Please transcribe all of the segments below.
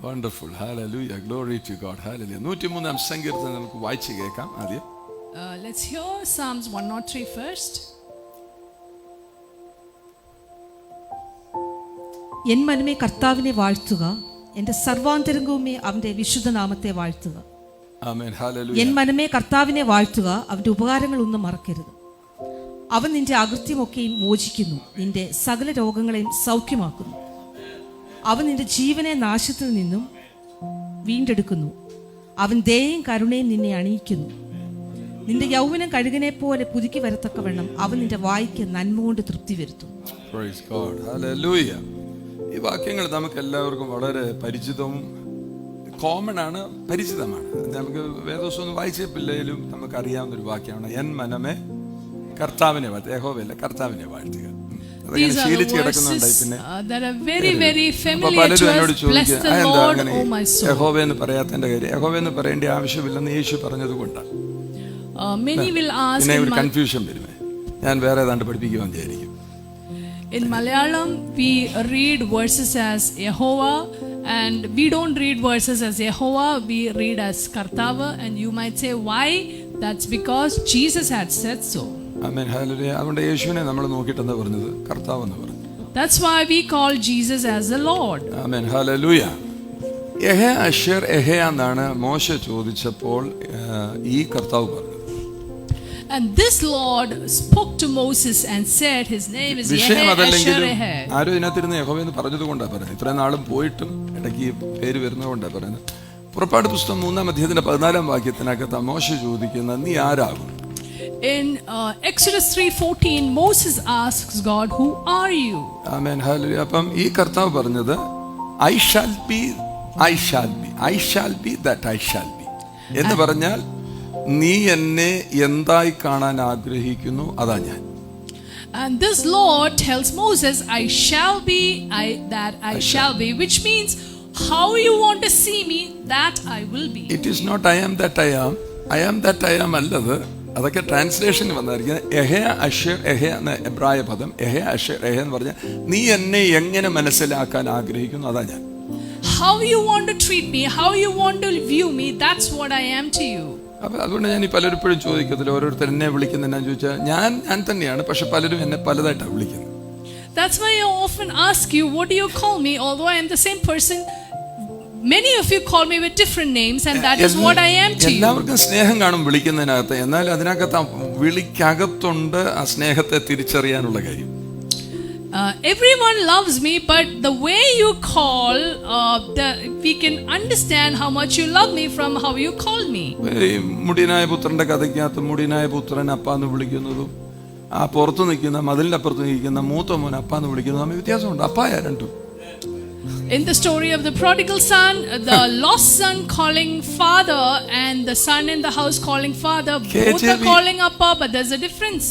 Wonderful. Hallelujah. Glory to God. Hallelujah. 103-ാം സങ്കീർത്തനം നമുക്ക് വായിച്ചു കേൾക്കാം ആദ്യം. Let's hear Psalms 103 first. N മനമേ കർത്താവിനെ വാഴ്ത്തുക, എൻ്റെ സർവാന്തരംഗവുമേ അവൻ്റെ വിശുദ്ധ നാമത്തെ വാഴ്ത്തുക. ആമേൻ. ഹല്ലേലൂയ. എൻ മനമേ കർത്താവിനെ വാഴ്ത്തുക, അവൻ്റെ ഉപകാരങ്ങളൊന്നും മറക്കരുത്. അവൻ നിന്റെ അകൃത്യമൊക്കെയും മോചിക്കുന്നു, നിന്റെ സകല രോഗങ്ങളെയും സൗഖ്യമാക്കുന്നു. അവൻ നിന്റെ ജീവനെ നാശത്തിൽ നിന്നും വീണ്ടെടുക്കുന്നു. അവൻ ദയയും കരുണയും നിന്നെ അണിയിക്കുന്നു. നിന്റെ യൗവനം കഴുകനെ പോലെ പുതുക്കി വരത്തക്കവണ്ണം അവൻ നിന്റെ വായ്ക്ക് നന്മ കൊണ്ട് തൃപ്തി വരുത്തും. Praise God. Hallelujah. ഈ വാക്യങ്ങൾ നമുക്ക് എല്ലാവർക്കും വളരെ പരിചിതവും കോമൺ ആണ്, പരിചിതമാണ്. നമുക്ക് വേദോസം ഒന്നും വായിച്ചപ്പില്ലെങ്കിലും നമുക്ക് അറിയാവുന്ന ഒരു വാക്യമാണ്. എൻ മനമേ കർത്താവിനെ വാഴ്ത്തുക. യഹോവയല്ല, കർത്താവിനെ വാഴ്ത്തുക. These are the verses that are very, very familiar to us. Bless the Lord, O my soul. യഹോവയെന്ന് പറയാത്തതിന്റെ കാര്യം, യഹോവയെന്ന് പറയേണ്ട ആവശ്യമില്ലെന്ന് യേശു പറഞ്ഞത് കൊണ്ടാണ്. Many will ask, ഒരു കൺഫ്യൂഷൻ വരുമേ, ഞാൻ വേറെ ഏതാണ്ട് പഠിപ്പിക്കുവാൻ വിചാരിക്കും. In Malayalam we read verses as Yehovah, and we don't read verses as Yehovah, we read as Kartava. And you might say, why? That's because Jesus had said so. Amen. Hallelujah. അതുകൊണ്ട് യേശുവിനെ നമ്മൾ നോക്കിയിട്ട് എന്താ പറഞ്ഞത്? കർത്താവ് എന്ന് പറഞ്ഞു. That's why we call Jesus as the Lord. Amen. Hallelujah. യഹേ അശേർ യഹേ എന്നാണ് മോശ ചോദിച്ചപ്പോൾ ഈ കർത്താവ് പറഞ്ഞത്. And this Lord spoke to Moses and said his name is Yeheh-Asher-Eheh. ആരും ഇതിനകത്തിരുന്ന് യഹോവ എന്ന് പറഞ്ഞത് കൊണ്ടാണ് പറയുന്നത്. ഇത്രയും നാളും പോയിട്ടും ഇടയ്ക്ക് പേര് വരുന്നത് കൊണ്ടാണ് പറയുന്നത്. പുറപ്പാട് പുസ്തകം 3-ാം അധ്യായത്തിന്റെ 14-ാം വാക്യത്തിനകത്ത് മോശ ചോദിക്കുന്നത്, നീ ആരാകും? In Exodus 3:14 Moses asks God, who are you? Amen. Hallelujah. അപ്പം ഈ കർത്താവ് പറഞ്ഞത്, I shall be that I shall be എന്ന് പറഞ്ഞാൽ നീ എന്നെ എന്തായി കാണാൻ ആഗ്രഹിക്കുന്നു അതാ ഞാൻ. And this Lord tells Moses, I shall be that I shall be, which means how you want to see me, that I will be. It is not I am that I am. I am that I am അല്ലത്. അതൊക്കെ translation വന്നിരിക്കുന്നത്. എഹേ Asher എഹേ എന്ന എബ്രായ പദം, എഹേ Asher എഹേ എന്ന് പറഞ്ഞാൽ നീ എന്നെ എങ്ങനെ മനസ്സിലാക്കാൻ ആഗ്രഹിക്കുന്നു അതാ ഞാൻ. How you want to treat me, how you want to view me, that's what I am to you. അപ്പം അതുകൊണ്ട് ഞാൻ ഈ പലരെപ്പോഴും ചോദിക്കത്തില്ല, ഓരോരുത്തർ എന്നെ വിളിക്കുന്നത് എന്നാന്ന് ചോദിച്ചാൽ ഞാൻ തന്നെയാണ്, പക്ഷെ പലരും എന്നെ പലതായിട്ടാണ് വിളിക്കുന്നത്. That's why I often ask you, what do you call me? Although I am the same person, many of you call me with different names, and that is what I am to you. എല്ലാവർക്കും സ്നേഹം കാണും വിളിക്കുന്നതിനകത്ത്, എന്നാൽ അതിനകത്ത് വിളിക്കകത്തുണ്ട് ആ സ്നേഹത്തെ തിരിച്ചറിയാനുള്ള കാര്യം. Everyone loves me, but the way you call, we can understand how much you love me from how you call me. മുടിയനായ പുത്രന്റെ കഥയ്ക്കകത്ത് മുടിയനായ പുത്രൻ അപ്പാന്ന് വിളിക്കുന്നതും ആ പുറത്തു നിൽക്കുന്ന മതിലിന്റെ അപ്പുറത്ത് നിൽക്കുന്ന മൂത്ത മോൻ അപ്പാന്ന് വിളിക്കുന്നതും തമ്മിൽ വ്യത്യാസമുണ്ട്. അപ്പായ രണ്ടും. In the story of the prodigal son, the lost son calling father and the son in the house calling father, both are calling Appa, but there's a difference.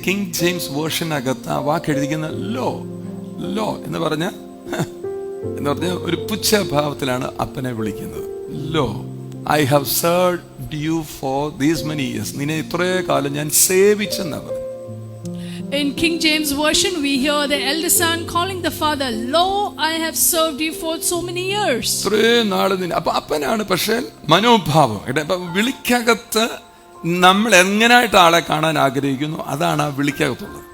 King James version അകത്ത് ആ വാക്ക് എഴുതിക്കുന്ന law എന്ന് പറഞ്ഞ ഒരു പുച്ഛഭാവത്തിലാണ് അപ്പനെ വിളിക്കുന്നത്. ലോ, I have served you for these many years. നിന്നെ ഇത്രേ കാലം ഞാൻ സേവിച്ചെന്നാ പറഞ്ഞു. In King James version we hear the elder son calling the father, lo, I have served you for so many years. ഇത്രേ നാള് നിന്നെ. അപ്പൊ അപ്പനാണ്, പക്ഷേ മനോഭാവം വിളിക്കകത്ത് നമ്മൾ എങ്ങനായിട്ട് ആളെ കാണാൻ ആഗ്രഹിക്കുന്നു അതാണ് ആ വിളിക്കകത്തുള്ളത്.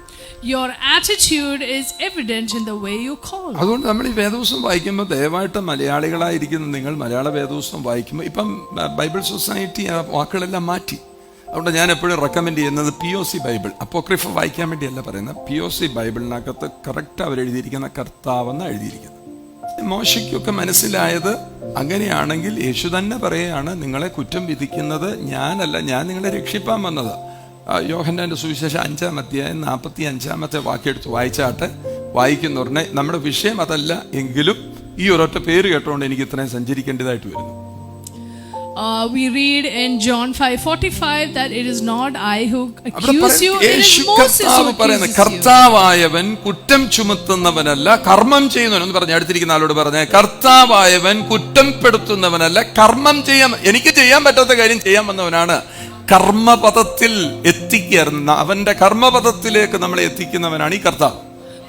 Your attitude is evident in the way you call. അതുകൊണ്ട് നമ്മൾ ഈ വേദപുസ്തകം വായിക്കുമ്പോൾ ദയവായിട്ട് മലയാളികളായിരിക്കുന്ന നിങ്ങൾ മലയാള വേദപുസ്തകം വായിക്കുമ്പോൾ, ഇപ്പം ബൈബിൾ സൊസൈറ്റി ആ വാക്കുകളെല്ലാം മാറ്റി. അതുകൊണ്ട് ഞാൻ എപ്പോഴും റെക്കമെൻഡ് ചെയ്യുന്നത് POC ബൈബിൾ, അപ്പോക്രിഫ വായിക്കാൻ വേണ്ടിയല്ല പറയുന്നത്. POC ബൈബിളിനകത്ത് കറക്റ്റ് അവരെഴുതിയിരിക്കുന്ന കർത്താവെന്ന് എഴുതിയിരിക്കുന്നത്. മോശയ്ക്കൊക്കെ മനസ്സിലായത് അങ്ങനെയാണെങ്കിൽ യേശു തന്നെ പറയുകയാണ്, നിങ്ങളെ കുറ്റം വിധിക്കുന്നത് ഞാനല്ല, ഞാൻ നിങ്ങളെ രക്ഷിപ്പാൻ വന്നത്. യോഹന്നാന്റെ സുവിശേഷം 5-ാം അധ്യായം 45-ാമത്തെ വാക്യെടുത്ത് വായിച്ചാട്ടെ. വായിക്കുന്നവരുടെ നമ്മുടെ വിഷയം അതല്ല എങ്കിലും ഈ ഒരൊറ്റ പേര് കേട്ടോണ്ട് എനിക്ക് ഇത്രയും സഞ്ചരിക്കേണ്ടതായിട്ട് വരുന്നു. We read in John 5:45 that it is not I who accuse you, it is Moses who accuses you. കർത്താവായവൻ കുറ്റം ചുമത്തുന്നവനല്ല, കർമ്മം ചെയ്യുന്നവൻ എന്ന് പറഞ്ഞ് അടുത്തിരിക്കുന്ന ആളോട് പറഞ്ഞ, കർത്താവായവൻ കുറ്റപ്പെടുത്തുന്നവനല്ല, കർമ്മം ചെയ്യാൻ, എനിക്ക് ചെയ്യാൻ പറ്റാത്ത കാര്യം ചെയ്യാൻ വന്നവനാണ്. കർമ്മപദത്തിൽ എത്തിക്കുന്ന, അവന്റെ കർമ്മപദത്തിലേക്ക് നമ്മളെ എത്തിക്കുന്നവനാണ് ഈ കർത്താവ്.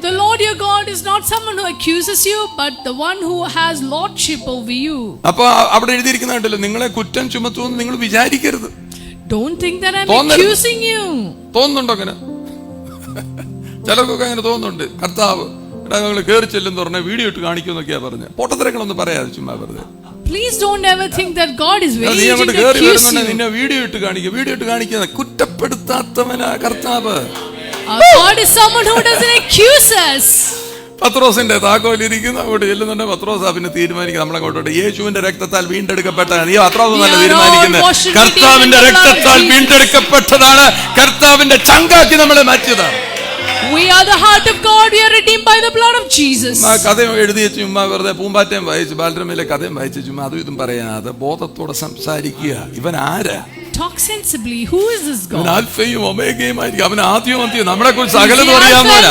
The Lord your God is not someone who accuses you, but the one who has lordship over you. അപ്പൊ അവിടെ എഴുതിയിരിക്കുന്നുണ്ടല്ലോ, നിങ്ങളെ കുറ്റം ചുമത്തുമെന്ന് നിങ്ങൾ വിചാരിക്കരുത്. Don't think that I'm accusing you. തോന്നുന്നുണ്ടോ അങ്ങനെ? ചിലർക്കൊക്കെ അങ്ങനെ തോന്നുന്നുണ്ട്. കർത്താവ് ഞങ്ങൾ കയറി ചെല്ലുന്ന പറഞ്ഞ വീഡിയോ ഇട്ട് കാണിക്കുമെന്നൊക്കെയാ പറഞ്ഞ. പൊട്ടത്തിരങ്ങളൊന്നും പറയാതെ ചുമ്മാ വെറുതെ. Please don't ever think that God is very easy to accuse you. നിന്നെ വീഡിയോ ഇട്ട് കാണിക്കുന്ന കുറ്റപ്പെടുത്താത്തവനാ കർത്താവ്. Our God is someone who doesn't accuse us. പത്രോസിന്റെ താക്കോലിരിക്കുന്ന അങ്ങോട്ട് ചെല്ലുന്നുണ്ട്. പത്രോസ് പിന്നെ തീരുമാനിക്കുക നമ്മളെ അങ്ങോട്ടോട്ട് യേശുവിന്റെ രക്തത്താൽ വീണ്ടെടുക്കപ്പെട്ട നീ പത്രോസ് നല്ല തീരുമാനിക്കുന്നത്. കർത്താവിന്റെ രക്തത്താൽ വീണ്ടെടുക്കപ്പെട്ടതാണ്. കർത്താവിന്റെ ചങ്കാക്കി നമ്മളെ മാറ്റിയതാണ്. We are the heart of God. We are redeemed by the blood of Jesus. കഥ എഴുതി ചുമ്മാ വെറുതെ പൂമ്പാറ്റയും വായിച്ചു, ബാലരമയിലെ കഥയും വായിച്ചു ചുമ്മാ അതും ഇതും പറയാതെ ബോധത്തോടെ സംസാരിക്കുക. ഇവൻ ആരാ? Talk sensibly. Who is this God? ആൽഫയും ഒമേഗയുമായിരിക്കും. അവൻ ആദ്യവും അന്ത്യവും നമ്മളെ കുറിച്ച് സകലതും അറിയാവുന്നവനാ.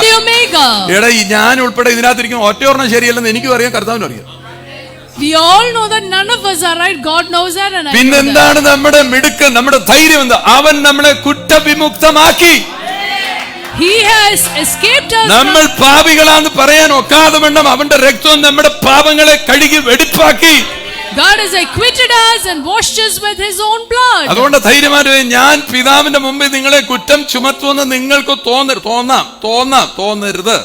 എടാ ഞാൻ ഉൾപ്പെടെ ഇതിനകത്തിരിക്കും ഒറ്റയോർണ്ണം ശരിയല്ലെന്ന് എനിക്കും അറിയാം, കർത്താവിനും അറിയാം. We all know that none of us are right. God knows that, and I know that. പിന്നെന്താണ് നമ്മുടെ മിടുക്ക്, നമ്മുടെ ധൈര്യം എന്താ? അവൻ നമ്മളെ കുറ്റവിമുക്തമാക്കി. He has escaped us. നമ്മൾ പാപികളാന്ന് പറയാൻ ഒക്കാതെ വണ്ണം അവന്റെ രക്തം നമ്മുടെ പാപങ്ങളെ കഴുകി വെടിപ്പാക്കി. God has acquitted us and washed us with his own blood. അതുകൊണ്ട് ധൈര്യമായിട്ട് ഞാൻ പിതാവിന്റെ മുമ്പിൽ നിങ്ങളെ കുറ്റം ചുമത്തുമെന്ന് നിങ്ങൾക്ക് തോന്നരുത്.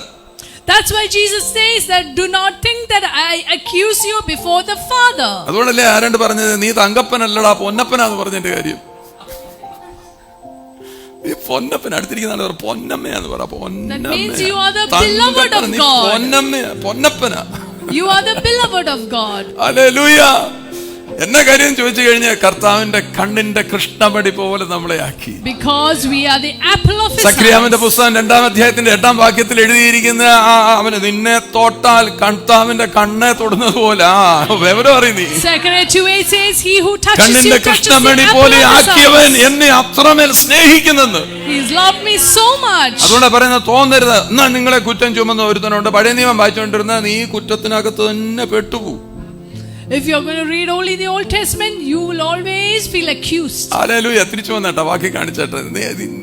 That's why Jesus says that do not think that I accuse you before the Father. അതുകൊണ്ടല്ലേ ആരാണ്ട് പറഞ്ഞത് നീ തങ്കപ്പനല്ലടാ പൊന്നപ്പനാന്ന് പറഞ്ഞതിന്റെ കാര്യം. ഈ പൊന്നപ്പൻ അടുത്തിരിക്കുന്ന പൊന്നമ്മയാന്ന് പറ. പൊന്നപ്പനാ. You are the beloved of God. Hallelujah. എന്ന കാര്യം ചോദിച്ചു കഴിഞ്ഞാൽ കർത്താവിന്റെ കണ്ണിന്റെ കൃഷ്ണമണി പോലെ നമ്മളെ ആക്കി. Because we are the apple of his eye. സക്രിയാവിന്റെ പുസ്തകം 2-ാം അധ്യായത്തിന്റെ 8-ാം വാക്യത്തിൽ എഴുതിയിരിക്കുന്ന അവന് നിന്നെ തൊട്ടാൽ കർത്താവിന്റെ കണ്ണെ തൊടുന്നത് പോലെ വിവരം അറിയുന്നീ. Zechariah 2:8 says he who touches you കണ്ണിന്റെ കൃഷ്ണമണി പോലെ ആക്കിയവൻ എന്നെ അത്രമേൽ സ്നേഹിക്കുന്നെന്ന്. He has loved me so much. അതുകൊണ്ട് പറയുന്നത് തോന്നരുത്. എന്നാ നിങ്ങളെ കുറ്റം ചുമന്ന ഒരുത്തനുണ്ട്. പഴയ നിയമം വായിച്ചുകൊണ്ടിരുന്ന നീ കുറ്റത്തിനകത്ത് തന്നെ പെട്ടുപോകും. If you're going to read only the Old Testament, you will always feel accused. Hallelujah. തിരിച്ചു വന്നേട്ടാ വാക്യം കാണിച്ചേട്ടെ.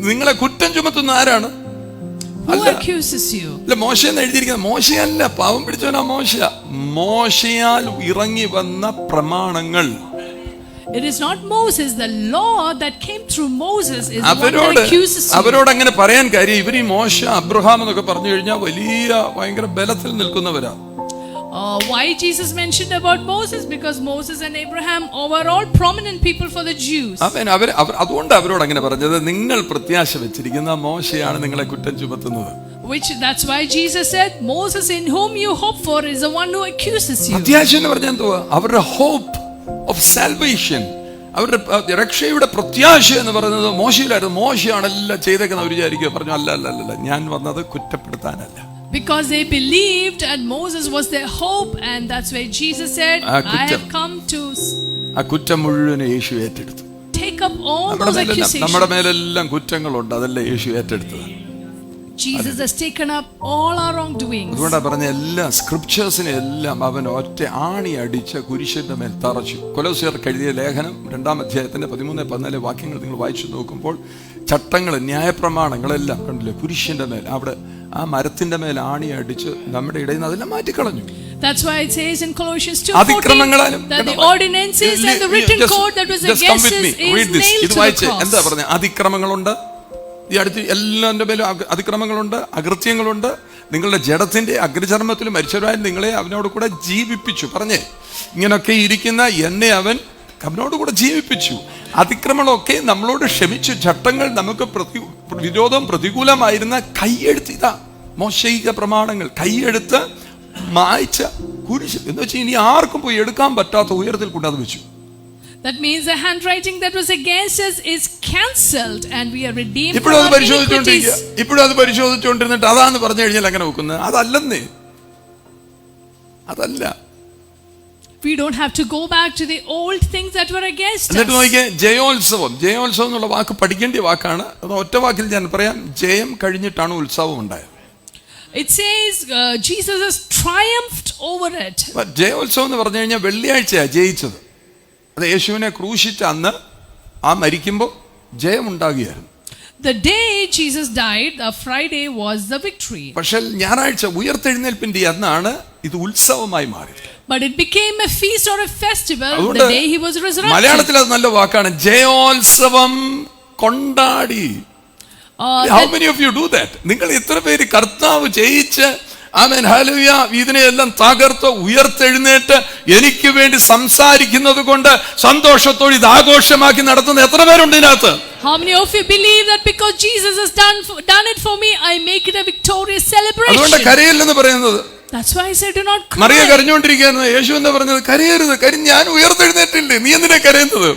നിങ്ങളെ കുറ്റം ചുമത്തുന്ന ആരാണ്? Who accuses you? അല്ല മോശ എന്ന് എഴുതിയിരിക്കുന്നത്. മോശയല്ല, പാവം പിടിച്ചവനാ മോശ. മോശയാൽ ഇറങ്ങി വന്ന പ്രമാണങ്ങൾ. It is not Moses. The law that came through Moses is the one that accuses you. അവരോട് അങ്ങനെ പറയാൻ കാര്യം ഇവര് ഈ മോശ അബ്രഹാം എന്നൊക്കെ പറഞ്ഞു കഴിഞ്ഞാൽ വലിയ ഭയങ്കര ബലത്തിൽ നിൽക്കുന്നവരാ. Why Jesus mentioned about Moses? Because Moses and Abraham were all prominent people for the Jews. അതുകൊണ്ട് അവരോട് അങ്ങനെ പറഞ്ഞത് നിങ്ങൾ പ്രത്യാശ വെച്ചിരിക്കുന്ന മോശയാണ് നിങ്ങളെ കുറ്റം ചുമത്തുന്നത്. That's why Jesus said Moses in whom you hope for is the one who accuses you. പ്രത്യാശ എന്ന് പറഞ്ഞാൽ എന്തുവാ? അവരുടെ hope of salvation, അവരുടെ രക്ഷയുടെ പ്രത്യാശ എന്ന് പറയുന്നത് മോശയിലായിരുന്നു. മോശയാണ് എല്ലാം ചെയ്തേക്കുന്ന അവർ വിചാരിക്കുക. പറഞ്ഞു അല്ല ഞാൻ വന്നത് കുറ്റപ്പെടുത്താനല്ല. Because they believed and Moses was their hope, and that's why Jesus said I have come to ആ കുറ്റം മുഴുവൻ യേശു ഏറ്റെടുത്തു. take up all those accusations. നമ്മുടെ മേലെല്ലാം കുറ്റങ്ങളുണ്ട്, അതെല്ലാം യേശു ഏറ്റെടുത്തത്. Jesus has taken up all our wrongdoings. അതുകൊണ്ടാ പറഞ്ഞ എല്ലാ സ്ക്രിപ്ചേഴ്സിനെ എല്ലാം അവൻ ഒറ്റ ആണി അടിച്ച കുരിശിന്റെ മേൽ തറച്ചു. കൊലോസ്യർക്ക് എഴുതിയ ലേഖനം 2-ാം അധ്യായത്തിന്റെ 13-14 വാക്യങ്ങൾ നിങ്ങൾ വായിച്ചു നോക്കുമ്പോൾ ചട്ടങ്ങൾ ന്യായപ്രമാണങ്ങളെല്ലാം കണ്ടില്ലേ കുരിശിന്റെ മേൽ അവിടെ ആ മരത്തിന്റെ മേൽ ആണി അടിച്ച് നമ്മുടെ ഇടയിൽ നിന്ന് അതെല്ലാം മാറ്റിക്കളഞ്ഞു. That's why it says in Colossians 2:14 that the ordinances and the written code that was against us is nailed to the cross. എന്താ പറഞ്ഞ അതിക്രമങ്ങളുണ്ട്, ഈ അടുത്ത് എല്ലാന്റെ മേലും അതിക്രമങ്ങളുണ്ട്, അകൃത്യങ്ങളുണ്ട്. നിങ്ങളുടെ ജഡത്തിന്റെ അഗ്രചർമ്മത്തിലും മരിച്ചവരായ നിങ്ങളെ അവനോട് കൂടെ ജീവിപ്പിച്ചു. പറഞ്ഞേ ഇങ്ങനൊക്കെ ഇരിക്കുന്ന എന്നെ അവൻ അവനോട് കൂടെ ജീവിപ്പിച്ചു. അതിക്രമങ്ങളൊക്കെ നമ്മളോട് ക്ഷമിച്ചു. ചട്ടങ്ങൾ നമുക്ക് വിരോധം പ്രതികൂലമായിരുന്ന കൈയെഴുത്ത് ഇതാ മോശയിക പ്രമാണങ്ങൾ കൈയെടുത്ത് മായ്ച്ച കുരിശ് എന്ന് വെച്ചാൽ ഇനി ആർക്കും പോയി എടുക്കാൻ പറ്റാത്ത ഉയരത്തിൽ കൊണ്ടത് വെച്ചു. That means the handwriting that was against us is cancelled and we are redeemed from our iniquities. ഇപ്പോഴും അത് പരിശോധിച്ചുകൊണ്ടിരുന്നിട്ട് അതാന്ന് പറഞ്ഞു കഴിഞ്ഞാൽ അങ്ങനെ വെക്കുന്നത് അതല്ലെന്നേ. അതല്ല. We don't have to go back to the old things that were against us. എന്നിട്ട് നോക്കിയേ ജയോത്സവം. ജയോത്സവം എന്നുള്ള വാക്ക് പഠിക്കേണ്ട വാക്കാണ്. അത് ഒറ്റ വാക്കിൽ ഞാൻ പറയാം. ജയം കഴിഞ്ഞിട്ടാണ് ഉത്സവം ഉണ്ടായത്. It says Jesus has triumphed over it. ജയോത്സവം എന്ന് പറഞ്ഞു കഴിഞ്ഞാൽ വെള്ളിയാഴ്ചയാണ് ജയിച്ചത്. അത് യേശുവിനെ ക്രൂശിച്ച അന്ന് ആ മരിക്കുമ്പോൾ ജയം ഉണ്ടാകുകയായിരുന്നു. The day Jesus died, the Friday was the victory. പക്ഷേ ഞായറാഴ്ച ഉയർത്തെഴുന്നേൽപ്പിന്റെ അന്നാണ് ഇത് ഉത്സവമായി മാറിയത്. But it became a feast or a festival അതുകൊണ്ട് the day he was resurrected. മലയാളത്തിൽ അത് നല്ല വാക്കാണ്, ജയോത്സവം കൊണ്ടാടി. How many of you do that? നിങ്ങൾ എത്ര പേര് കർത്താവ് ജയിച്ച് ആമേൻ ഹല്ലേലൂയ ഇതിനെയെല്ലാം തകർത്ത് ഉയർത്തെഴുന്നേറ്റ് എനിക്ക് വേണ്ടി സംസാരിക്കുന്നത് കൊണ്ട് സന്തോഷത്തോടെ ഇത് ആഘോഷമാക്കി നടത്തുന്ന എത്ര പേരുണ്ട് ഇതിനകത്ത്? How many of you believe that because Jesus has done it for me, I make it a victorious celebration? അതുകൊണ്ട് കരയില്ലെന്ന് പറയുന്നത്. That's why I said do not cry. Mariya കരഞ്ഞുകൊണ്ടിരിക്കുകയായിരുന്നു. യേശു എന്താ പറഞ്ഞത്? കരയരുത്, ഞാൻ ഉയർത്തെഴുന്നേറ്റില്ലേ, നീ എന്തിനാ കരയുന്നത്?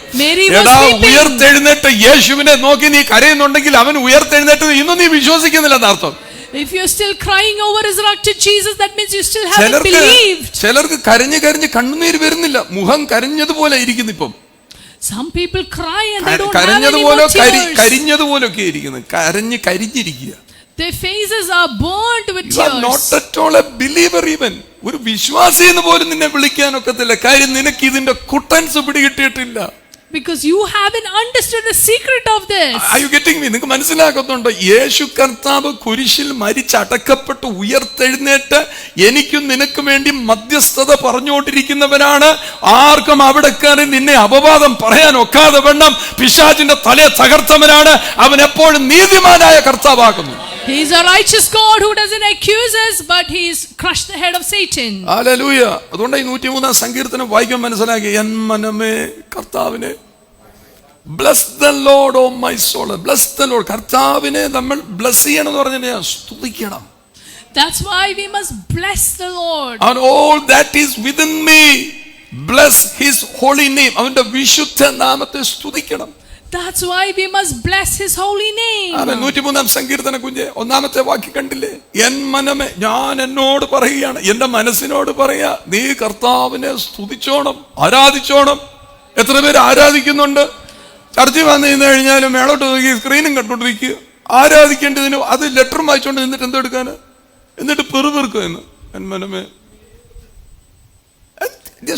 എടാ, ഉയർത്തെഴുന്നേറ്റ് യേശുവിനെ നോക്കി നീ കരയുന്നുണ്ടെങ്കിൽ അവൻ ഉയർത്തെഴുന്നേറ്റത് ഇന്നും നീ വിശ്വസിക്കുന്നില്ല എന്നർത്ഥം. If you're still crying over resurrected Jesus, that means you still haven't believed. ചിലർക്ക് കരഞ്ഞ് കണ്ണുനീര് വരുന്നില്ല, മുഖം കരഞ്ഞതുപോലെ ഇരിക്കുന്നു. ഇപ്പം some people cry and they don't have any കരഞ്ഞതുപോലെ tears. കരിഞ്ഞതുപോലൊക്കെ ഇരിക്കുന്നു, കരിഞ്ഞിരിക്കുക. Their faces are burnt with You are not tears. at all a believer even. ഒരു വിശ്വാസി എന്ന് പോലും നിന്നെ വിളിക്കാനൊക്കത്തില്ല. കാര്യം നിനക്ക് ഇതിന്റെ Kuttan's പിടികിട്ടിയിട്ടില്ല. Because you haven't understood the secret of this. Are you getting me? നിങ്ങൾക്ക് മനസ്സിലാക്കുന്നുണ്ടോ? യേശു കർത്താവ് കുരിശിൽ മരിച്ചടക്കപ്പെട്ട് ഉയർത്തെഴുന്നേറ്റ് എനിക്കും നിനക്കും വേണ്ടി മധ്യസ്ഥത പറഞ്ഞുകൊണ്ടിരിക്കുന്നവനാണ്. ആർക്കും അവിടെ കയറി നിന്നെ അപവാദം പറയാൻ ഒക്കാതെ വണ്ണം പിശാചിന്റെ തലയെ തകർത്തവനാണ്. അവൻ എപ്പോഴും നീതിമാനായ കർത്താവാകുന്നു. He is a righteous God who doesn't accuse us, but he's crushed the head of Satan. Hallelujah. അതുകൊണ്ട് ഈ 103-ാം സങ്കീർത്തനം വായിക്കാൻ മനസ്സിലാക്കി, എൻ മനമേ കർത്താവിനെ bless the Lord, oh my soul. Bless the Lord. കർത്താവിനെ നമ്മൾ ബ്ലസ് ചെയ്യണം എന്ന് പറഞ്ഞാൽ സ്തുതിക്കണം. That's why we must bless the Lord. And all that is within me, bless his holy name. അവന്റെ വിശുദ്ധ നാമത്തെ സ്തുതിക്കണം. That's why we must bless his holy name. 103-ാം സങ്കീർത്തന കുഞ്ഞെ 1-ാമത്തെ വാക്യം കണ്ടില്ലേ? എൻ മനമേ, ഞാൻ എന്നോട് പറയുകയാണ്, എന്റെ മനസ്സിനോട് പറയാ, നീ കർത്താവിനെ സ്തുതിച്ചോണം, ആരാധിച്ചോണം. എത്ര പേര് ആരാധിക്കുന്നുണ്ട്? ചർച്ചിൽ വന്നു നിന്ന് കഴിഞ്ഞാലും മേളോട്ട് നോക്കി സ്ക്രീനും കണ്ടോണ്ടിരിക്കുക. ആരാധിക്കേണ്ടതിന് അത് ലെറ്ററും വായിച്ചോണ്ട് നിന്നിട്ട് എന്തോ എടുക്കാന്, എന്നിട്ട് പെറുപെറുക്കുക എന്ന്. എൻ മനമേ,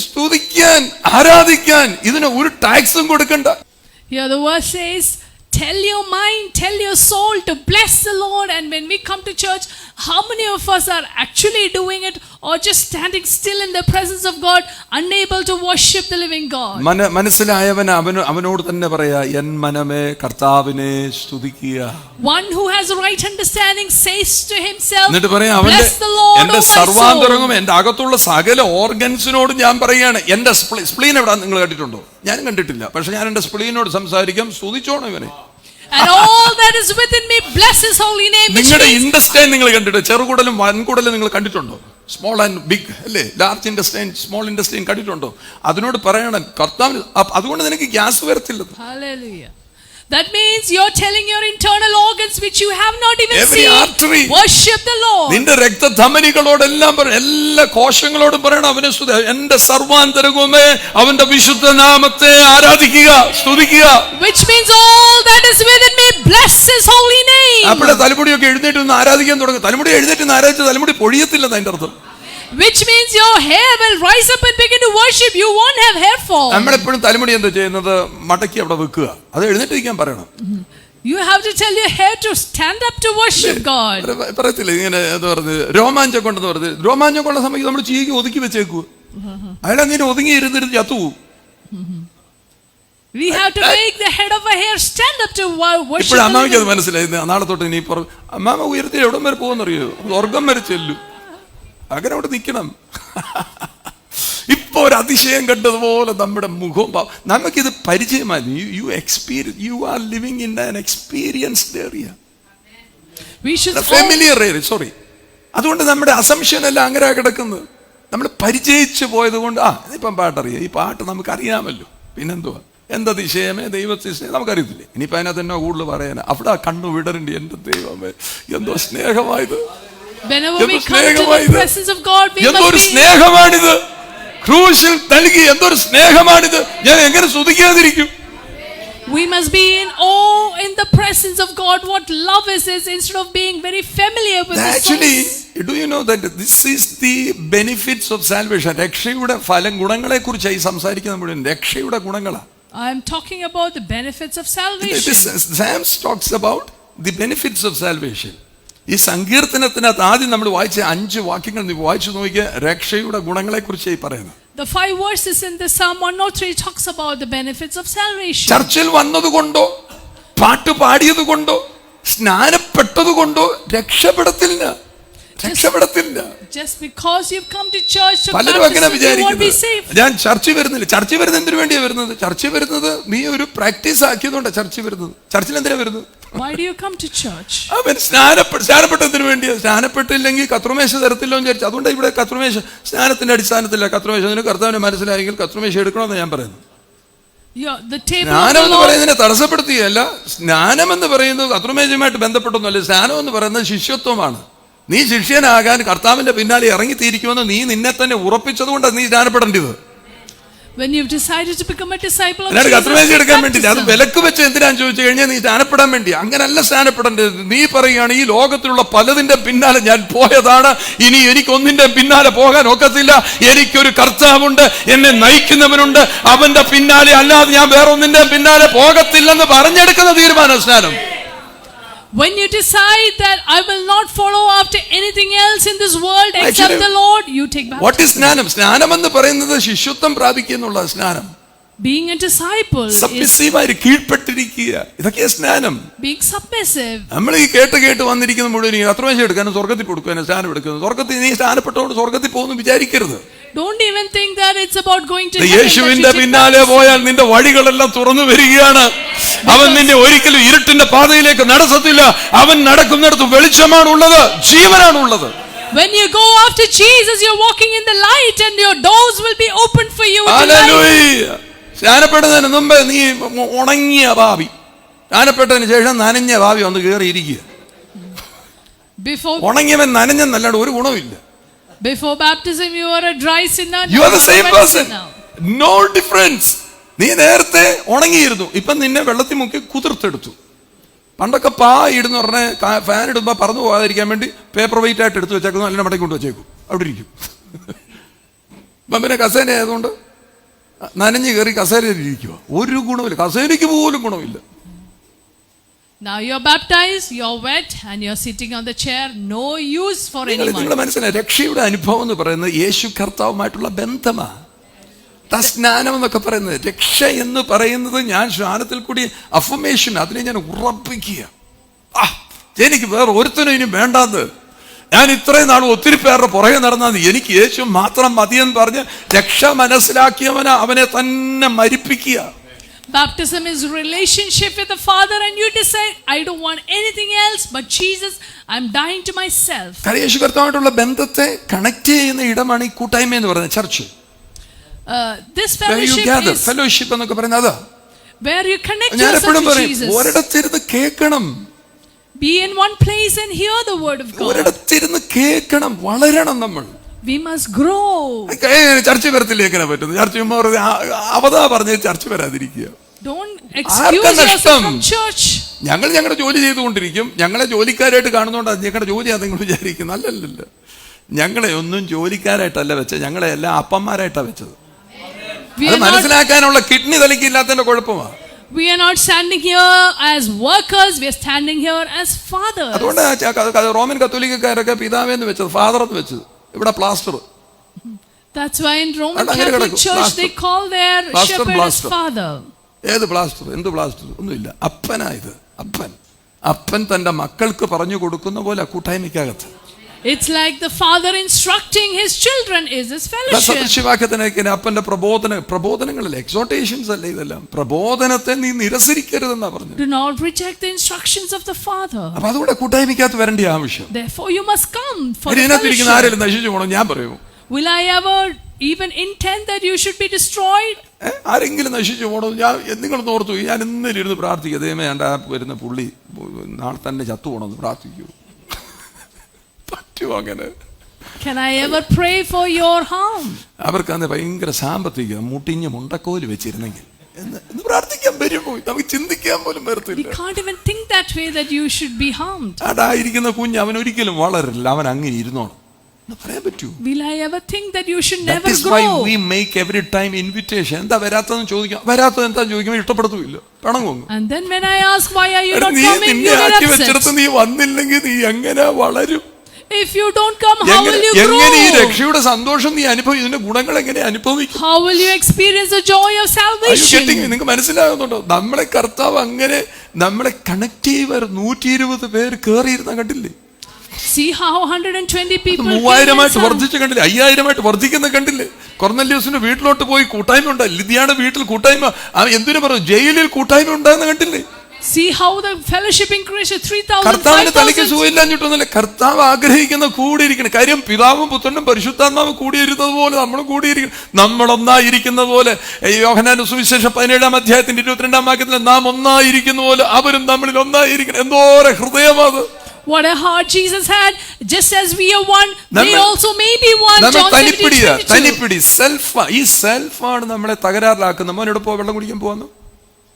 സ്തുതിക്കാൻ, ആരാധിക്കാൻ ഇതിന് ഒരു ടാക്സും കൊടുക്കണ്ട. Here the verse says, tell your mind, tell your soul to bless the Lord. And when we come to church, how many of us are actually doing it or just standing still in the presence of God, unable to worship the living God? മനസ്സിലായവൻ അവനോട് തന്നെ പറയാ, N മനമേ കർത്താവിനെ സ്തുതിക്കുക. One who has a right understanding says to himself, എന്നിട്ട് പറയാ, bless the Lord, എന്റെ O my സർവാന്തരംഗം, soul. എന്റെ അകത്തുള്ള സകല ഓർഗൻസിനോട് ഞാൻ പറയുകയാണ്. എന്റെ സ്പ്ലീൻ എവിടെ നിങ്ങൾ കണ്ടിട്ടുണ്ടോ? ഞാനും കണ്ടിട്ടില്ല. പക്ഷെ ഞാൻ എന്റെ സ്പ്ലീനോട് സംസാരിക്കാം, സ്തുതിച്ചോണം ഇവനെ. And all that is within me bless his holy name. നിങ്ങളുടെ ഇൻഡസ്റ്റൈൻ നിങ്ങൾ കണ്ടിട്ടോ? ചെറുകുടലും വൻകുടലും നിങ്ങൾ കണ്ടിട്ടുണ്ടോ? സ്മോൾ ആൻഡ് ബിഗ് അല്ലേ? ലാർജ് ഇൻഡസ്റ്റൈൻ, സ്മോൾ ഇൻഡസ്റ്റൈൻ കണ്ടിട്ടുണ്ടോ? അതിനോട് പറയണം കർത്താവിന്. അതുകൊണ്ട് നിനക്ക് ഗ്യാസ് വരത്തില്ല. Hallelujah. That means you're telling your internal organs which you have not even Every seen, artery, worship the Lord. നിന്റെ രക്തധമനികളോടെല്ലാം പറയണം, എല്ലാ കോശങ്ങളോടും പറയണം അവനെ സ്തുതി. എന്റെ സർവാന്തരംഗമേ അവന്റെ വിശുദ്ധ നാമത്തെ ആരാധിക്കുക, സ്തുതിക്കുക. Which means all that is within me bless his holy name. അപ്പോഴേ തലമുടിയൊക്കെ എഴുന്നേറ്റ് നിന്ന് ആരാധിക്കാൻ തുടങ്ങും. തലമുടി എഴുന്നേറ്റ് നിന്ന് ആരാധിച്ച തലമുടി പൊഴിയത്തില്ലെന്ന് അതിന്റെ അർത്ഥം. Which means your hair will rise up and begin to worship. You won't have hair fall. നമ്മളെപ്പോഴും തലമുടി എന്താ ചെയ്യുന്നത്? മടക്കി അവിടെ വെക്കുക. അത് എഴുന്നേറ്റിരിക്കാൻ പറയണം. You have to tell your hair to stand up to worship God. പറയത്തില്ല ഇങ്ങനെ എന്താ പറഞ്ഞത്, രോമാഞ്ചം കൊണ്ടെന്ന് പറഞ്ഞത്. രോമാഞ്ചം കൊണ്ട സമയത്ത് നമ്മൾ ചീകി ഒതുക്കി വെച്ചേക്കുക. അയാളങ്ങനെ ഒതുങ്ങി ഇരുന്നിട്ട് ചത്തുപോകും. We have to make the head of a hair stand up to worship. ഇപ്പോൾ അമ്മാമയ്ക്ക് അത് മനസ്സിലായി. നാളെ തൊട്ട് ഇനി അമ്മാമ ഉയർത്തി എവിടം വരെ പോകുന്നറിയോ? സ്വർഗം വരെ ചെല്ലും. അങ്ങനെ അവിടെ നിൽക്കണം. ഇപ്പൊ ഒരു അതിശയം കണ്ടതുപോലെ നമ്മുടെ മുഖം, നമുക്കിത് പരിചയമായി. You are living in an experienced area, familiar area. Sorry, അതുകൊണ്ട് നമ്മുടെ അസംഷൻ എല്ലാം അങ്ങനെ കിടക്കുന്നത്. നമ്മൾ പരിചയിച്ചു പോയത് കൊണ്ട് ഇതിപ്പം പാട്ടറിയാം, ഈ പാട്ട് നമുക്ക് അറിയാമല്ലോ, പിന്നെന്തുവാ എന്തതിശയമേ ദൈവത്തിശയം നമുക്കറിയത്തില്ലേ. ഇനിയിപ്പോൾ അതിനകത്ത് എന്നോ കൂടുതൽ പറയാൻ അവിടെ കണ്ണു വിടരണ്ടി. എന്റെ ദൈവമേ, എന്തോ സ്നേഹമായത്, Whenever we come to the presence of God, we എന്തൊരു must be. സ്നേഹമാണിത്, ക്രൂശിൽ നൽകി എന്തൊരു സ്നേഹമാണിത്. ഞാൻ എങ്ങനെ സ്തുതിക്കാതിരിക്കും? We must be in awe in the presence of God. What love is instead of being very familiar with the Actually, songs. do you know that this is the benefits of salvation? രക്ഷയുടെ ഫലം, ഗുണങ്ങളെ കുറിച്ചായി സംസാരിക്കുന്ന മുഴുവൻ രക്ഷയുടെ ഗുണങ്ങളാണ്. I am talking about the benefits of salvation. Psalms talks about the benefits of salvation. ഈ സങ്കീർത്തനത്തിനകത്ത് ആദ്യം നമ്മൾ വായിച്ച 5 വാക്യങ്ങൾ നീ വായിച്ചു നോക്കിയ രക്ഷയുടെ ഗുണങ്ങളെ കുറിച്ചായി പറയുന്നത്. The 5 verses in the Psalm 103 talks about the benefits of salvation. ചർച്ചിൽ വന്നതുകൊണ്ടോ പാട്ട് പാടിയതുകൊണ്ടോ സ്നാനപ്പെട്ടതുകൊണ്ടോ രക്ഷപ്പെടത്തില്ല. Just because you've come to church to പലരും അങ്ങനെ baptism, you won't be വിചാരിക്കുന്നത്. saved. ഞാൻ ചർച്ചിൽ വരുന്നില്ല. ചർച്ചിൽ വരുന്നത് എന്തിനു വേണ്ടിയാ വരുന്നത്? ചർച്ചിൽ വരുന്നത് നീ ഒരു പ്രാക്ടീസ് ആക്കിയതുകൊണ്ടാണ് ചർച്ചിൽ വരുന്നത്. ചർച്ചിൽ എന്തിനാ വരുന്നത്? Why do you come to church? അവൻ സ്നാനപ്പെട്ടതിന് വേണ്ടിയാ. സ്നാനപ്പെട്ടില്ലെങ്കിൽ കത്രുമേശ തരത്തില്ലോ എന്ന് വിചാരിച്ചു. അതുകൊണ്ട് ഇവിടെ കത്രുമേശ സ്നാനത്തിന്റെ അടിസ്ഥാനത്തില്ല. കത്രുമേശ അതിന് കർത്താവിനെ മനസ്സിലായെങ്കിൽ കത്രുമേശ എടുക്കണമെന്ന് ഞാൻ പറയുന്നു. സ്നാനം എന്ന് പറയുന്നതിനെ തടസ്സപ്പെടുത്തുകയല്ല. സ്നാനം എന്ന് പറയുന്നത് കത്രുമേശയുമായിട്ട് ബന്ധപ്പെട്ടൊന്നുമല്ല. സ്നാനം എന്ന് പറയുന്നത് ശിഷ്യത്വമാണ്. നീ ശിഷ്യനാകാൻ കർത്താവിന്റെ പിന്നാലെ ഇറങ്ങിത്തിരിക്കുമെന്ന് നീ നിന്നെ തന്നെ ഉറപ്പിച്ചതുകൊണ്ടാണ് നീ സ്നാനപ്പെടേണ്ടത്. When you've decided to become a disciple of അല്ലാതെ Jesus, കത്രുമേശ എടുക്കാൻ വേണ്ടിയില്ല. അത് വിലക്ക് വെച്ച് എന്തിനാന്ന് ചോദിച്ചു കഴിഞ്ഞാൽ നീ സ്നാനപ്പെടാൻ വേണ്ടി. അങ്ങനല്ല സ്നാനപ്പെടേണ്ടത്. നീ പറയുകയാണ് ഈ ലോകത്തിലുള്ള പലതിന്റെ പിന്നാലെ ഞാൻ പോയതാണ്, ഇനി എനിക്കൊന്നിന്റെ പിന്നാലെ പോകാൻ ഒക്കത്തില്ല. എനിക്കൊരു കർത്താവുണ്ട്, എന്നെ നയിക്കുന്നവനുണ്ട്, അവന്റെ പിന്നാലെ അല്ലാതെ ഞാൻ വേറൊന്നിന്റെ പിന്നാലെ പോകത്തില്ലെന്ന് പറഞ്ഞെടുക്കുന്ന തീരുമാനം സ്നാനം. When you decide that I will not follow after anything else in this world except the Lord, you take baptism. What is സ്നാനം? സ്നാനം എന്ന് പറയുന്നത് ശിഷ്യത്വം പ്രാപിക്കുക എന്നുള്ള സ്നാനം. Being a disciple സബ്മിസീവായി കീഴ്പ്പെട്ടിരിക്കുക, ഇതൊക്കെയാ സ്നാനം. being submissive. നമ്മൾ ഈ കേട്ട് വന്നിരിക്കുന്ന മുഴുവൻ കത്രുമേശ എടുക്കാനും സ്വർഗത്തിൽ കൊടുക്കാനും സ്നാനം എടുക്കുന്നു. സ്വർഗത്തിൽ നീ സ്നാനപ്പെട്ടോണ്ട് സ്വർഗത്തിൽ പോകുന്നു വിചാരിക്കരുത്. Don't even think that it's about going to heaven. യേശുവിന്റെ പിന്നാലെ പോയാൽ നിന്റെ വഴികളെല്ലാം തുറന്നു വരികയാണ്. അവൻ നിന്നെ ഒരിക്കലും ഇരുട്ടിന്റെ പാതയിലേക്ക് നടത്തത്തില്ല. അവൻ നടക്കുന്നിടത്ത് വെളിച്ചമാണുള്ളത്, ജീവനാണുള്ളത്. When you go after Jesus, you're walking in the light and your doors will be open for you. Hallelujah. സ്നാനപ്പെടുന്നതിന് മുമ്പ് നീ ഉണങ്ങിയ ഭാവി, സ്നാനപ്പെട്ടതിന് ശേഷം നനഞ്ഞ ഭാവി വന്ന് കയറിയിരിക്കുക. ഉണങ്ങിയവൻ നനഞ്ഞെന്നല്ലാണ്ട് ഒരു ഗുണമില്ല. Before baptism you are a dry sinner. You are the same person. No difference. നീ നേരത്തെ ഉണങ്ങിയിരുന്നു, ഇപ്പം നിന്നെ വെള്ളത്തിൽ മുക്കി കുതിർത്തെടുത്തു. പണ്ടൊക്കെ ഇടുന്ന് പറഞ്ഞാൽ ഫാൻ ഇടുമ്പോൾ പറന്നു പോകാതിരിക്കാൻ വേണ്ടി പേപ്പർ വെയിറ്റ് ആയിട്ട് എടുത്ത് വെച്ചേക്കുന്നു, അല്ലെങ്കിൽ മടക്കി കൊണ്ട് വെച്ചേക്കും, അവിടെ ഇരിക്കും. ഇപ്പം പിന്നെ കസേര ആയതുകൊണ്ട് നനഞ്ഞ് കയറി കസേരയിൽ ഇരിക്കുക, ഒരു ഗുണമില്ല, കസേരയ്ക്ക് പോലും ഗുണമില്ല. Now you're baptized, you're wet and you're sitting on the chair, no use for anyone. നിങ്ങൾ മനസ്സിലായി, രക്ഷയുടെ അനുഭവം എന്ന് പറയുന്നത് യേശു കർത്താവുമായിട്ടുള്ള ബന്ധമാണ്. സ്നാനം എന്നൊക്കെ പറയുന്നത്, രക്ഷ എന്ന് പറയുന്നത് ഞാൻ സ്നാനത്തിൽ കൂടി അഫർമേഷൻ, അതിനെ ഞാൻ ഉറപ്പിക്കുക. എനിക്ക് വേറെ ഒരുത്തനും ഇനി വേണ്ടാന്ന്, ഞാൻ ഇത്രയും നാൾ ഒത്തിരി പേരുടെ പുറകെ നടന്നത്, എനിക്ക് യേശു മാത്രം മതിയെന്ന് പറഞ്ഞ് രക്ഷ മനസ്സിലാക്കിയവന് അവനെ തന്നെ മരിപ്പിക്കുക. Baptism is relationship with the Father and you decide I don't want anything else but Jesus, I'm dying to myself. യേശു കർത്താവുമായിട്ടുള്ള ബന്ധത്തെ കണക്ട് ചെയ്യുന്ന ഇടമാണ് ഈ കൂട്ടായ്മ എന്ന് പറയുന്നത്, church. This fellowship is fellowship എന്നൊക്കെ പറയുന്നത് അതാ. Where you connect yourself to Jesus. ഒരിടത്തിരുന്ന് കേൾക്കണം. Be in one place and hear the word of God. ഒരിടത്തിരുന്ന് കേൾക്കണം, വളരണം നമ്മൾ. We must grow. ചർച്ച വരത്തിലേക്കാണ് പറ്റുന്നത്. ചർച്ച അവതാ പറഞ്ഞ് ചർച്ച വരാതിരിക്കുക. Don't excuse yourself from church. ഞങ്ങൾ ഞങ്ങളുടെ ജോലി ചെയ്തുകൊണ്ടിരിക്കും, ഞങ്ങളെ ജോലിക്കാരായിട്ട് കാണുന്നതുകൊണ്ടാണ് ഞങ്ങളുടെ ജോലി നിങ്ങൾ വിചാരിക്കുന്നത്. അല്ലല്ല, ഞങ്ങളെ ഒന്നും ജോലിക്കാരായിട്ടല്ല വെച്ചത്, ഞങ്ങളെ എല്ലാം അപ്പന്മാരായിട്ടാണ് വെച്ചത്. അത് മനസ്സിലാക്കാനുള്ള കിഡ്നി തലയ്ക്കില്ലാത്തതിന്റെ കുഴപ്പമാണ്. We are not standing here as workers, we are standing here as fathers. അതുകൊണ്ട് റോമൻ കത്തോലിക്കക്കാരൊക്കെ പിതാവെന്ന് വെച്ചത്, ഫാദർ എന്ന് വെച്ചത്. ഇവിടെ plaster. That's why in Roman Catholic Church they call their shepherd as father. ഏത് പ്ലാസ്റ്റർ, എന്ത് പ്ലാസ്റ്റർ ഒന്നുമില്ല, അപ്പനായത്. അപ്പൻ തന്റെ മക്കൾക്ക് പറഞ്ഞു കൊടുക്കുന്ന പോലെ കൂട്ടായ്മയ്ക്കകത്ത്. It's like the father instructing his children is his fellowship. സദൃശ്യവാക്യത്തിനൊക്കെ അപ്പന്റെ പ്രബോധനങ്ങളിൽ എക്സോർട്ടേഷൻസ് അല്ലേ ഇതെല്ലാം. പ്രബോധനത്തെ നീ നിരസിക്കരുതെന്നാ പറഞ്ഞു. Do not reject the instructions of the father. അപ്പൊ അതുകൂടെ കൂട്ടായ്മയ്ക്കകത്ത് വരേണ്ട ആവശ്യം. Therefore you must come for the ഇതിനകത്തിരിക്കുന്ന ആരെങ്കിലും നശിച്ചു പോകണം ഞാൻ പറയുമോ? Will I ever even intend that you should be destroyed? ആരെങ്കിലും നശിച്ചു പോകണം? നിങ്ങൾ ഓർത്തു, ഞാൻ ഇന്നലെ ഇരുന്ന് പ്രാർത്ഥിക്കുക, ദൈവമേ എൻ്റെ വരുന്ന പുള്ളി നാളെ തന്നെ ചത്തു പോകണമെന്ന് പ്രാർത്ഥിക്കൂ. പറ്റുമോ അങ്ങനെ? Can I ever pray for your harm? അവർക്ക് അന്ന് ഭയങ്കര സാമ്പത്തിക മുട്ടിഞ്ഞ മുണ്ടക്കോല് വെച്ചിരുന്നെങ്കിൽ എന്ന് പ്രാർത്ഥിക്കാൻ വരുമോ? നമുക്ക് ചിന്തിക്കാൻ പോലും വരത്തില്ല. We can't even think that way that you should be harmed. അതായിരിക്കുന്ന കുഞ്ഞ് അവൻ ഒരിക്കലും വളരില്ല, അവൻ അങ്ങനെ ഇരുന്നോണം. പറയാൻ പറ്റൂ? Will I ever think that you should That never is why grow? we make every time invitation. എന്താ വരാത്തതെന്ന് ചോദിക്കാം. വരാത്തത് എന്താ ചോദിക്കുമ്പോൾ ഇഷ്ടപ്പെടുത്തുമില്ല, പിണങ്ങും. And then when I ask why are you not നീ coming, നിന്നെ you ആക്കി get വെച്ചിടത്ത് upset. നീ വന്നില്ലെങ്കിൽ നീ എങ്ങനെ വളരും? If you don't come, how will you എങ്ങനെ ഈ grow? രക്ഷയുടെ സന്തോഷം നീ ഇതിന്റെ ഗുണങ്ങൾ എങ്ങനെ അനുഭവിക്കും? How will you experience the joy of salvation? നിങ്ങൾക്ക് മനസ്സിലാകുന്നുണ്ടോ? നമ്മളെ കർത്താവ് അങ്ങനെ നമ്മളെ കണക്ട് ചെയ്യവർ 120 പേര് കേറിയിരുന്ന കണ്ടില്ലേ? See how 120 people 3000 വർദ്ധിച്ച് കണ്ടില്ലേ? 5000 വർദ്ധിക്കുന്ന കണ്ടില്ലേ? കൊർന്നല്യോസിന്റെ വീട്ടിലോട്ട് പോയി കൂട്ടായ്മ ഉണ്ട്. ലിദിയായുടെ വീട്ടിൽ കൂട്ടായ്മ, എന്തിനു പറഞ്ഞു, ജയിലിൽ കൂട്ടായ്മ ഉണ്ടാകുന്ന കണ്ടില്ലേ? See how the fellowship increased 3,000, കർത്താവിന് തലയ്ക്ക് 5,000. സുഖമില്ലാഞ്ഞിട്ടൊന്നുമില്ല. കർത്താവ് ആഗ്രഹിക്കുന്ന കൂടിയിരിക്കണം. കാര്യം പിതാവും പുത്രനും പരിശുദ്ധാത്മാവും കൂടിയിരുന്നത് പോലെ നമ്മളും കൂടിയിരിക്കണം. നമ്മളൊന്നായിരിക്കുന്ന പോലെ യോഹന്നാന്റെ സുവിശേഷം 17-ാം അധ്യായത്തിന്റെ 22-ാം വാക്യത്തിൽ നാം ഒന്നായിരിക്കുന്ന പോലെ അവരും നമ്മളിൽ ഒന്നായിരിക്കണം. എന്തോരം ഹൃദയമാണ്! What a heart Jesus had. Just as we are one, they also may be one. John 17:22. തനിപ്പിടി ഈ സെൽഫാണ് നമ്മളെ തകരാറിലാക്കുന്നത്. മോനോട് പോ, വെള്ളം കുടിക്കാൻ പോവാന്നു,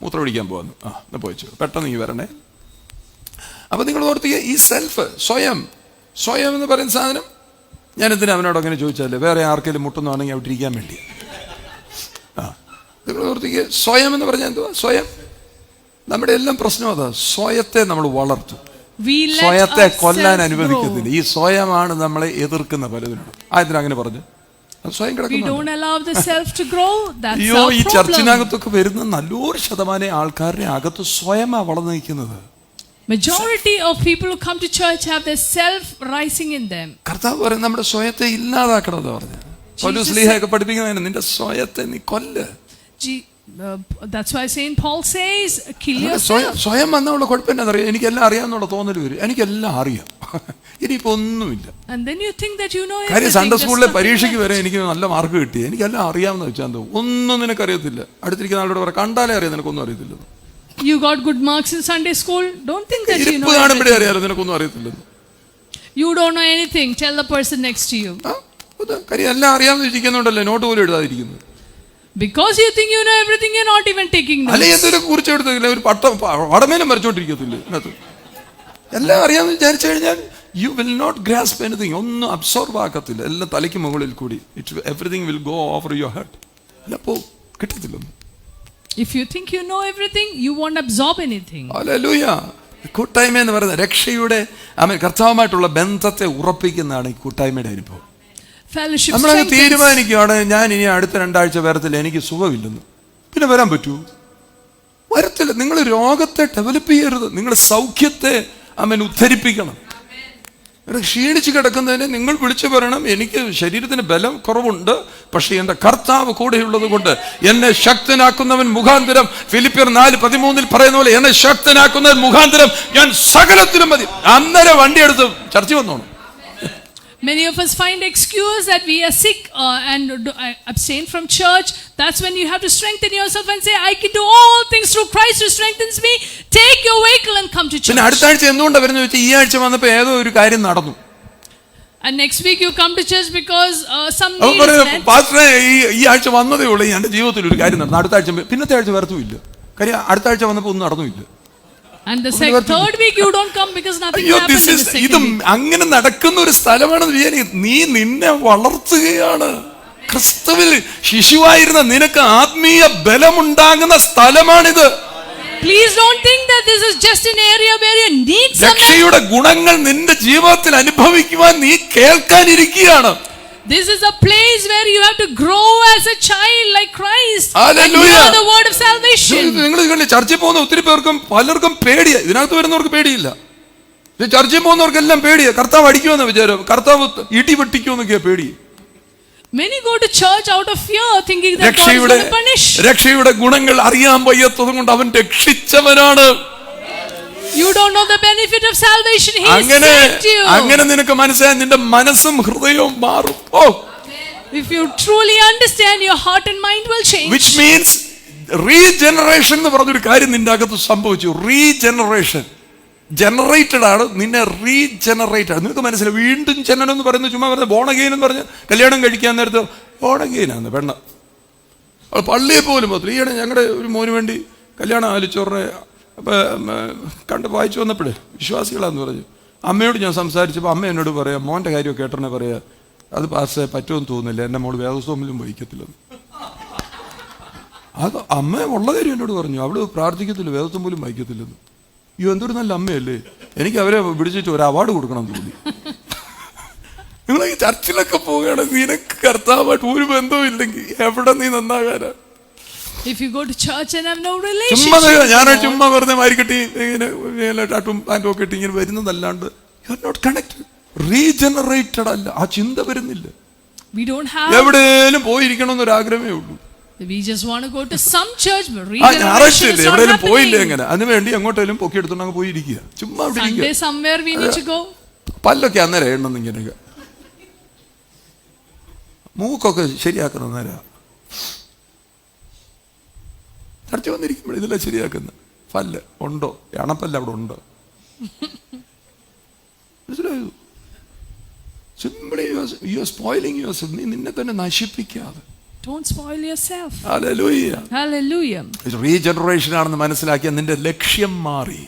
മൂത്രം ഒഴിക്കാൻ പോവാന്നു, എന്നാ പോയിച്ചു, പെട്ടെന്ന് നീ വരണേ. അപ്പൊ നിങ്ങൾ ഓർത്തിക്കുക, ഈ സെൽഫ്, സ്വയം എന്ന് പറയുന്ന സാധനം, ഞാൻ എന്തിനാ അവനോട് അങ്ങനെ ചോദിച്ചാലേ, വേറെ ആർക്കെങ്കിലും മുട്ടുന്നാണെങ്കിൽ അവിടെ ഇരിക്കാൻ വേണ്ടി. നിങ്ങൾ ഓർത്തിക്കുക, സ്വയം എന്ന് പറഞ്ഞാൽ എന്തുവാ? സ്വയം, നമ്മുടെ എല്ലാം പ്രശ്നം അതാ. സ്വയത്തെ നമ്മൾ വളർത്തും, സ്വയത്തെ കൊല്ലാൻ അനുവദിക്കത്തില്ല. ഈ സ്വയമാണ് നമ്മളെ എതിർക്കുന്ന പലതിനോട്. ആയതിനാ അങ്ങനെ പറഞ്ഞു? സ്വയം കിടക്കുന്നു. അയ്യോ, ഈ ചർച്ചിനകത്തൊക്കെ വരുന്ന നല്ലൊരു ശതമാനം ആൾക്കാരുടെ അകത്ത് സ്വയമാ വളർന്നു നിൽക്കുന്നത്. Majority of people who come to church have their self rising in them. കർത്താവ് പറയും നമ്മുടെ സ്വയത്തെ ഇല്ലാതാക്കണമെന്ന് പറഞ്ഞു. പൗലോസ് സ്ലീഹയൊക്കെ പഠിപ്പിക്കുന്നതിന് നിന്റെ സ്വയത്തെ നീ കൊല്ല്. That's why Saint Paul says, kill yourself. സ്വയം വന്നുള്ള കുഴപ്പമെന്നറിയാം, എനിക്കെല്ലാം അറിയാമെന്നുള്ള തോന്നൽ വരും. എനിക്കെല്ലാം അറിയാം, ഇനിയിപ്പോ ഒന്നുമില്ല. And then you think that you know everything. കാര്യം സൺഡേ സ്കൂളിലെ പരീക്ഷയ്ക്ക് വരെ എനിക്ക് നല്ല മാർക്ക് കിട്ടി, എനിക്കെല്ലാം അറിയാമെന്ന് വെച്ചാൽ ഒന്നും നിനക്കറിയത്തില്ല. അടുത്തിരിക്കുന്ന ആളോട് പറയാം, കണ്ടാലേ അറിയാം നിനക്കൊന്നും അറിയത്തില്ല. You got good marks in Sunday school, don't think that you know കാണുമ്പോഴേ അറിയാലോ നിനക്കൊന്നും അറിയത്തില്ലെന്ന്. You don't know anything, tell the person next to you. കാര്യം എല്ലാം അറിയാമെന്ന് ഇരിക്കുന്നുണ്ടല്ലോ നോട്ട് പോലും എഴുതാതിരിക്കുന്നത്. Because you think you know everything, you're not even taking notes. അല്ലെ എന്തൊരു കുറിച്ചെടുത്തില്ല, ഒരു പടമേനും വരച്ചോണ്ടിരിക്കത്തില്ലേ ഇതിനകത്ത്. എല്ലാം അറിയാമെന്ന് വിചാരിച്ചു കഴിഞ്ഞാൽ you will not grasp anything. ഒന്നും അബ്സോർബ് ആക്കത്തില്ല, എല്ലാം തലയ്ക്ക് മുകളിൽ കൂടി. Everything will go over your head. എല്ലാം പോ, കിട്ടത്തില്ലൊന്നും. If you think you know everything, you won't absorb anything. Hallelujah. കൂട്ടായ്മ എന്ന് പറയുന്നത് രക്ഷയുടെ കർത്താവുമായിട്ടുള്ള ബന്ധത്തെ ഉറപ്പിക്കുന്നതാണ് ഈ കൂട്ടായ്മയുടെ അനുഭവം. നമ്മളങ്ങ് തീരുമാനിക്കുകയാണ്, ഞാൻ ഇനി അടുത്ത 2 ആഴ്ച വരത്തില്ല, എനിക്ക് സുഖമില്ലെന്ന്. പിന്നെ വരാൻ പറ്റൂ? വരത്തില്ല. നിങ്ങൾ രോഗത്തെ ഡെവലപ്പ് ചെയ്യരുത്, നിങ്ങൾ സൗഖ്യത്തെ ഉദ്ധരിപ്പിക്കണം. ക്ഷീണിച്ച് കിടക്കുന്നതിന് നിങ്ങൾ വിളിച്ചു പറയണം, എനിക്ക് ശരീരത്തിന് ബലം കുറവുണ്ട്, പക്ഷെ എൻ്റെ കർത്താവ് കൂടെയുള്ളത് കൊണ്ട് എന്നെ ശക്തനാക്കുന്നവൻ മുഖാന്തരം, ഫിലിപ്പിയർ 4:13 പറയുന്ന പോലെ, എന്നെ ശക്തനാക്കുന്നവൻ മുഖാന്തരം ഞാൻ സകലത്തിലും മതി. അന്നേരം വണ്ടി എടുത്ത് ചർച്ച വന്നോണം. Many of us find excuse that we are sick and abstain from church. That's when you have to strengthen yourself and say, I can do all things through Christ who strengthens me. Take your vehicle and come to church. പിന്നെ അടുത്ത ആഴ്ച എന്തുകൊണ്ടാണ് വരുന്നത് വെച്ചാൽ, ഈ ആഴ്ച വന്നപ്പോൾ ഏതോ ഒരു കാര്യം നടന്നു. And next week you come to church because some need is met. പാസ്റ്ററെ, ഈ ആഴ്ച വന്നതേ ഉള്ളൂ, എൻ്റെ ജീവിതത്തിൽ ഒരു കാര്യം നടന്നു. അടുത്ത ആഴ്ച, പിന്നത്തെ ആഴ്ച വരത്തുമില്ല. കാര്യം അടുത്ത ആഴ്ച വന്നപ്പോൾ ഒന്നും നടന്നുമില്ല. And the third week you don't come because nothing happened in the second ഇത് week. അങ്ങനെ നടക്കുന്ന ഒരു സ്ഥലമാണെന്ന് വിചാരിക്കും. നീ നിന്നെ വളർത്തുകയാണ്. ക്രിസ്തുവിൽ ശിശുവായിരുന്ന നിനക്ക് ആത്മീയ ബലമുണ്ടാകുന്ന സ്ഥലമാണിത്. Please don't think that this is just an area where you need some. രക്ഷയുടെ ഗുണങ്ങൾ നിന്റെ ജീവിതത്തിൽ അനുഭവിക്കുവാൻ നീ കേൾക്കാനിരിക്കുകയാണ്. This is a place where you have to grow as a child like Christ. Hallelujah. And hear the word of salvation. നിങ്ങൾ ചർച്ചയിൽ പോകുന്ന ഒത്തിരി പലർക്കും പേടിയാ. ഇതിനകത്ത് വരുന്നവർക്ക് പേടിയില്ല, ചർച്ചയിൽ പോകുന്നവർക്കെല്ലാം പേടിയാ. കർത്താവ് അടിക്കുമെന്ന വിചാരം, കർത്താവ് ഇടി വെട്ടിക്കുമെന്നൊക്കെയാ പേടി. Many go to church out of fear, thinking that God is going to punish. രക്ഷയുടെ ഗുണങ്ങൾ അറിയാൻ വയ്യാത്തത് കൊണ്ട് അവൻ രക്ഷിച്ചവനാണ്. You don't know the benefit of salvation. He saved you. അങ്ങനെ നിനക്ക് മനസ്സിലായി, നിന്റെ മനസ്സും ഹൃദയവും മാറും. If you truly understand, your heart and mind will change. Which means regeneration എന്ന് പറഞ്ഞൊരു കാര്യം നിന്റെ അകത്ത് സംഭവിച്ചു. റീജനറേഷൻ, ജനറേറ്റഡ് ആണ്, നിന്നെ റീജനറേറ്റ് ആണ്. നിനക്ക് മനസ്സിലായി, വീണ്ടും ജനനം എന്ന് പറയുന്നത് ചുമ്മാ പറഞ്ഞ ബോൺ അഗെയിൻ എന്ന് പറഞ്ഞ് കല്യാണം കഴിക്കാൻ നേരത്ത് ബോൺ അഗെയിൻ ആണ് പെണ്ണ. അവൾ പള്ളിയെ പോലും പോകത്തില്ല. ഈയിടെ ഞങ്ങളുടെ ഒരു മോന് വേണ്ടി കല്യാണം ആലോചിച്ചോടെ കണ്ട് വായിച്ചു വന്നപ്പോഴേ വിശ്വാസികളാന്ന് പറഞ്ഞു. അമ്മയോട് ഞാൻ സംസാരിച്ചപ്പോൾ അമ്മ എന്നോട് പറയാം, മോൻ്റെ കാര്യമൊക്കെ കേട്ടോന്നെ പറയാ, അത് പാസ്റ്റേ പറ്റുമെന്ന് തോന്നുന്നില്ല, എൻ്റെ മോള് വേദസ്വാമിലും വഹിക്കത്തില്ലെന്ന്. അത് അമ്മ ഉള്ള കാര്യം എന്നോട് പറഞ്ഞു, അവള് പ്രാർത്ഥിക്കത്തില്ല, വേദത്വം പോലും വഹിക്കത്തില്ലെന്ന്. അയ്യോ, എന്തൊരു നല്ല അമ്മയല്ലേ, എനിക്ക് അവരെ പിടിച്ചിട്ട് ഒരു അവാർഡ് കൊടുക്കണം തോന്നി. നിങ്ങൾ ഈ ചർച്ചിലൊക്കെ പോവുകയാണ്, നിനക്ക് കർത്താവായിട്ട് ഒരു ബന്ധവും ഇല്ലെങ്കിൽ എവിടെ നീ നന്നാകാനാ? If you go to church and have no ചുമ്മാ relationship, ഞാൻ ചുമ്മാ വെറുതെ മാരിക്കെട്ടി ഇങ്ങനെ ടാറ്റും പാൻറ്റും ഒക്കെ ഇട്ട് ഇങ്ങനെ വരുന്നതല്ലാണ്ട് you are not connected, regenerated അല്ല, ആ ചിന്ത വരുന്നില്ല. we don't have. എവിടെയും പോയിരിക്കണമെന്നൊരു ആഗ്രഹമേ ഉള്ളൂ. We just want to go to some church, but ഞായറാഴ്ച regeneration ഇല്ല, is not എവിടെയും പോയില്ല, happening. എങ്ങനെ അതിനുവേണ്ടി എങ്ങോട്ടേലും പൊക്കിയെടുത്തോണ്ട് അങ്ങ് പോയിരിക്കുക, ചുമ്മാ അവിടെ Sunday ഇരിക്കുക. somewhere we need to go. പല്ലൊക്കെ അന്നേരം എണ്ണം ഇങ്ങനെയൊക്കെ, മൂക്കൊക്കെ ശരിയാക്കുന്ന നേരാ ചർച്ച വന്നിരിക്കുമ്പോൾ ഇതെല്ലാം ശരിയാക്കുന്ന പല്ല് ഉണ്ടോ, അണപ്പല്ല അവിടെ ഉണ്ടോ, മനസ്സിലായോ? Simply you are spoiling yourself. നീ നിന്നെ തന്നെ നശിപ്പിക്കാതെ. Don't spoil yourself. Hallelujah. Hallelujah. Regeneration ആണെന്ന് മനസ്സിലാക്കിയ നിന്റെ ലക്ഷ്യം മാറി.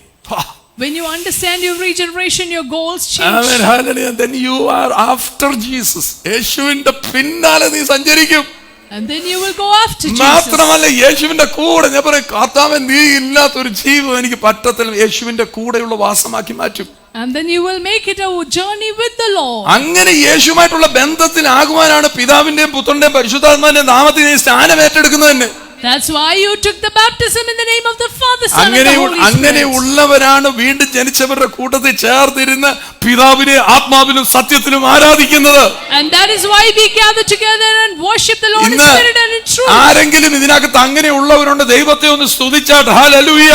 When you understand your regeneration, your goals change. Amen. Hallelujah. Then you are after Jesus. യേശുവിന്റെ പിന്നാലെ നീ സഞ്ചരിക്കും. And then you will go after Jesus. മാത്രമല്ല യേശുവിന്റെ കൂടെ. ഞാൻ പറയും, കർത്താവേ നീ ഇല്ലാത്തൊരു ജീവിതം എനിക്ക് പറ്റത്തില്ല, യേശുവിന്റെ കൂടെയുള്ള വാസമാക്കി മാറ്റും. And then you will make it a journey with the Lord. അങ്ങനെ യേശുമായിട്ടുള്ള ബന്ധത്തിലാകുവാനാണ് പിതാവിന്റെയും പുത്രന്റെയും പരിശുദ്ധാത്മാവിന്റെയും നാമത്തിൽ നീ സ്ഥാനം ഏറ്റെടുക്കുന്നത് തന്നെ. That's why you took the baptism in the name of the Father, Son, and the Holy അങ്ങനെ Spirit. ഉള്ളവരാണ് വീണ്ടും ജനിച്ചവരുടെ കൂട്ടത്തിൽ ചേർന്നിരുന്ന് പിതാവിനെ ആത്മാവിലും സത്യത്തിലും ആരാധിക്കുന്നത്. And that is why we gather together and worship the Lord in ഇന്ന് spirit and in truth. ആരെങ്കിലും ഇതിനകത്ത് അങ്ങനെ ഉള്ളവരുണ്ട്, ദൈവത്തെ ഒന്ന് സ്തുതിച്ചാട്ട് ഹല്ലേലൂയ.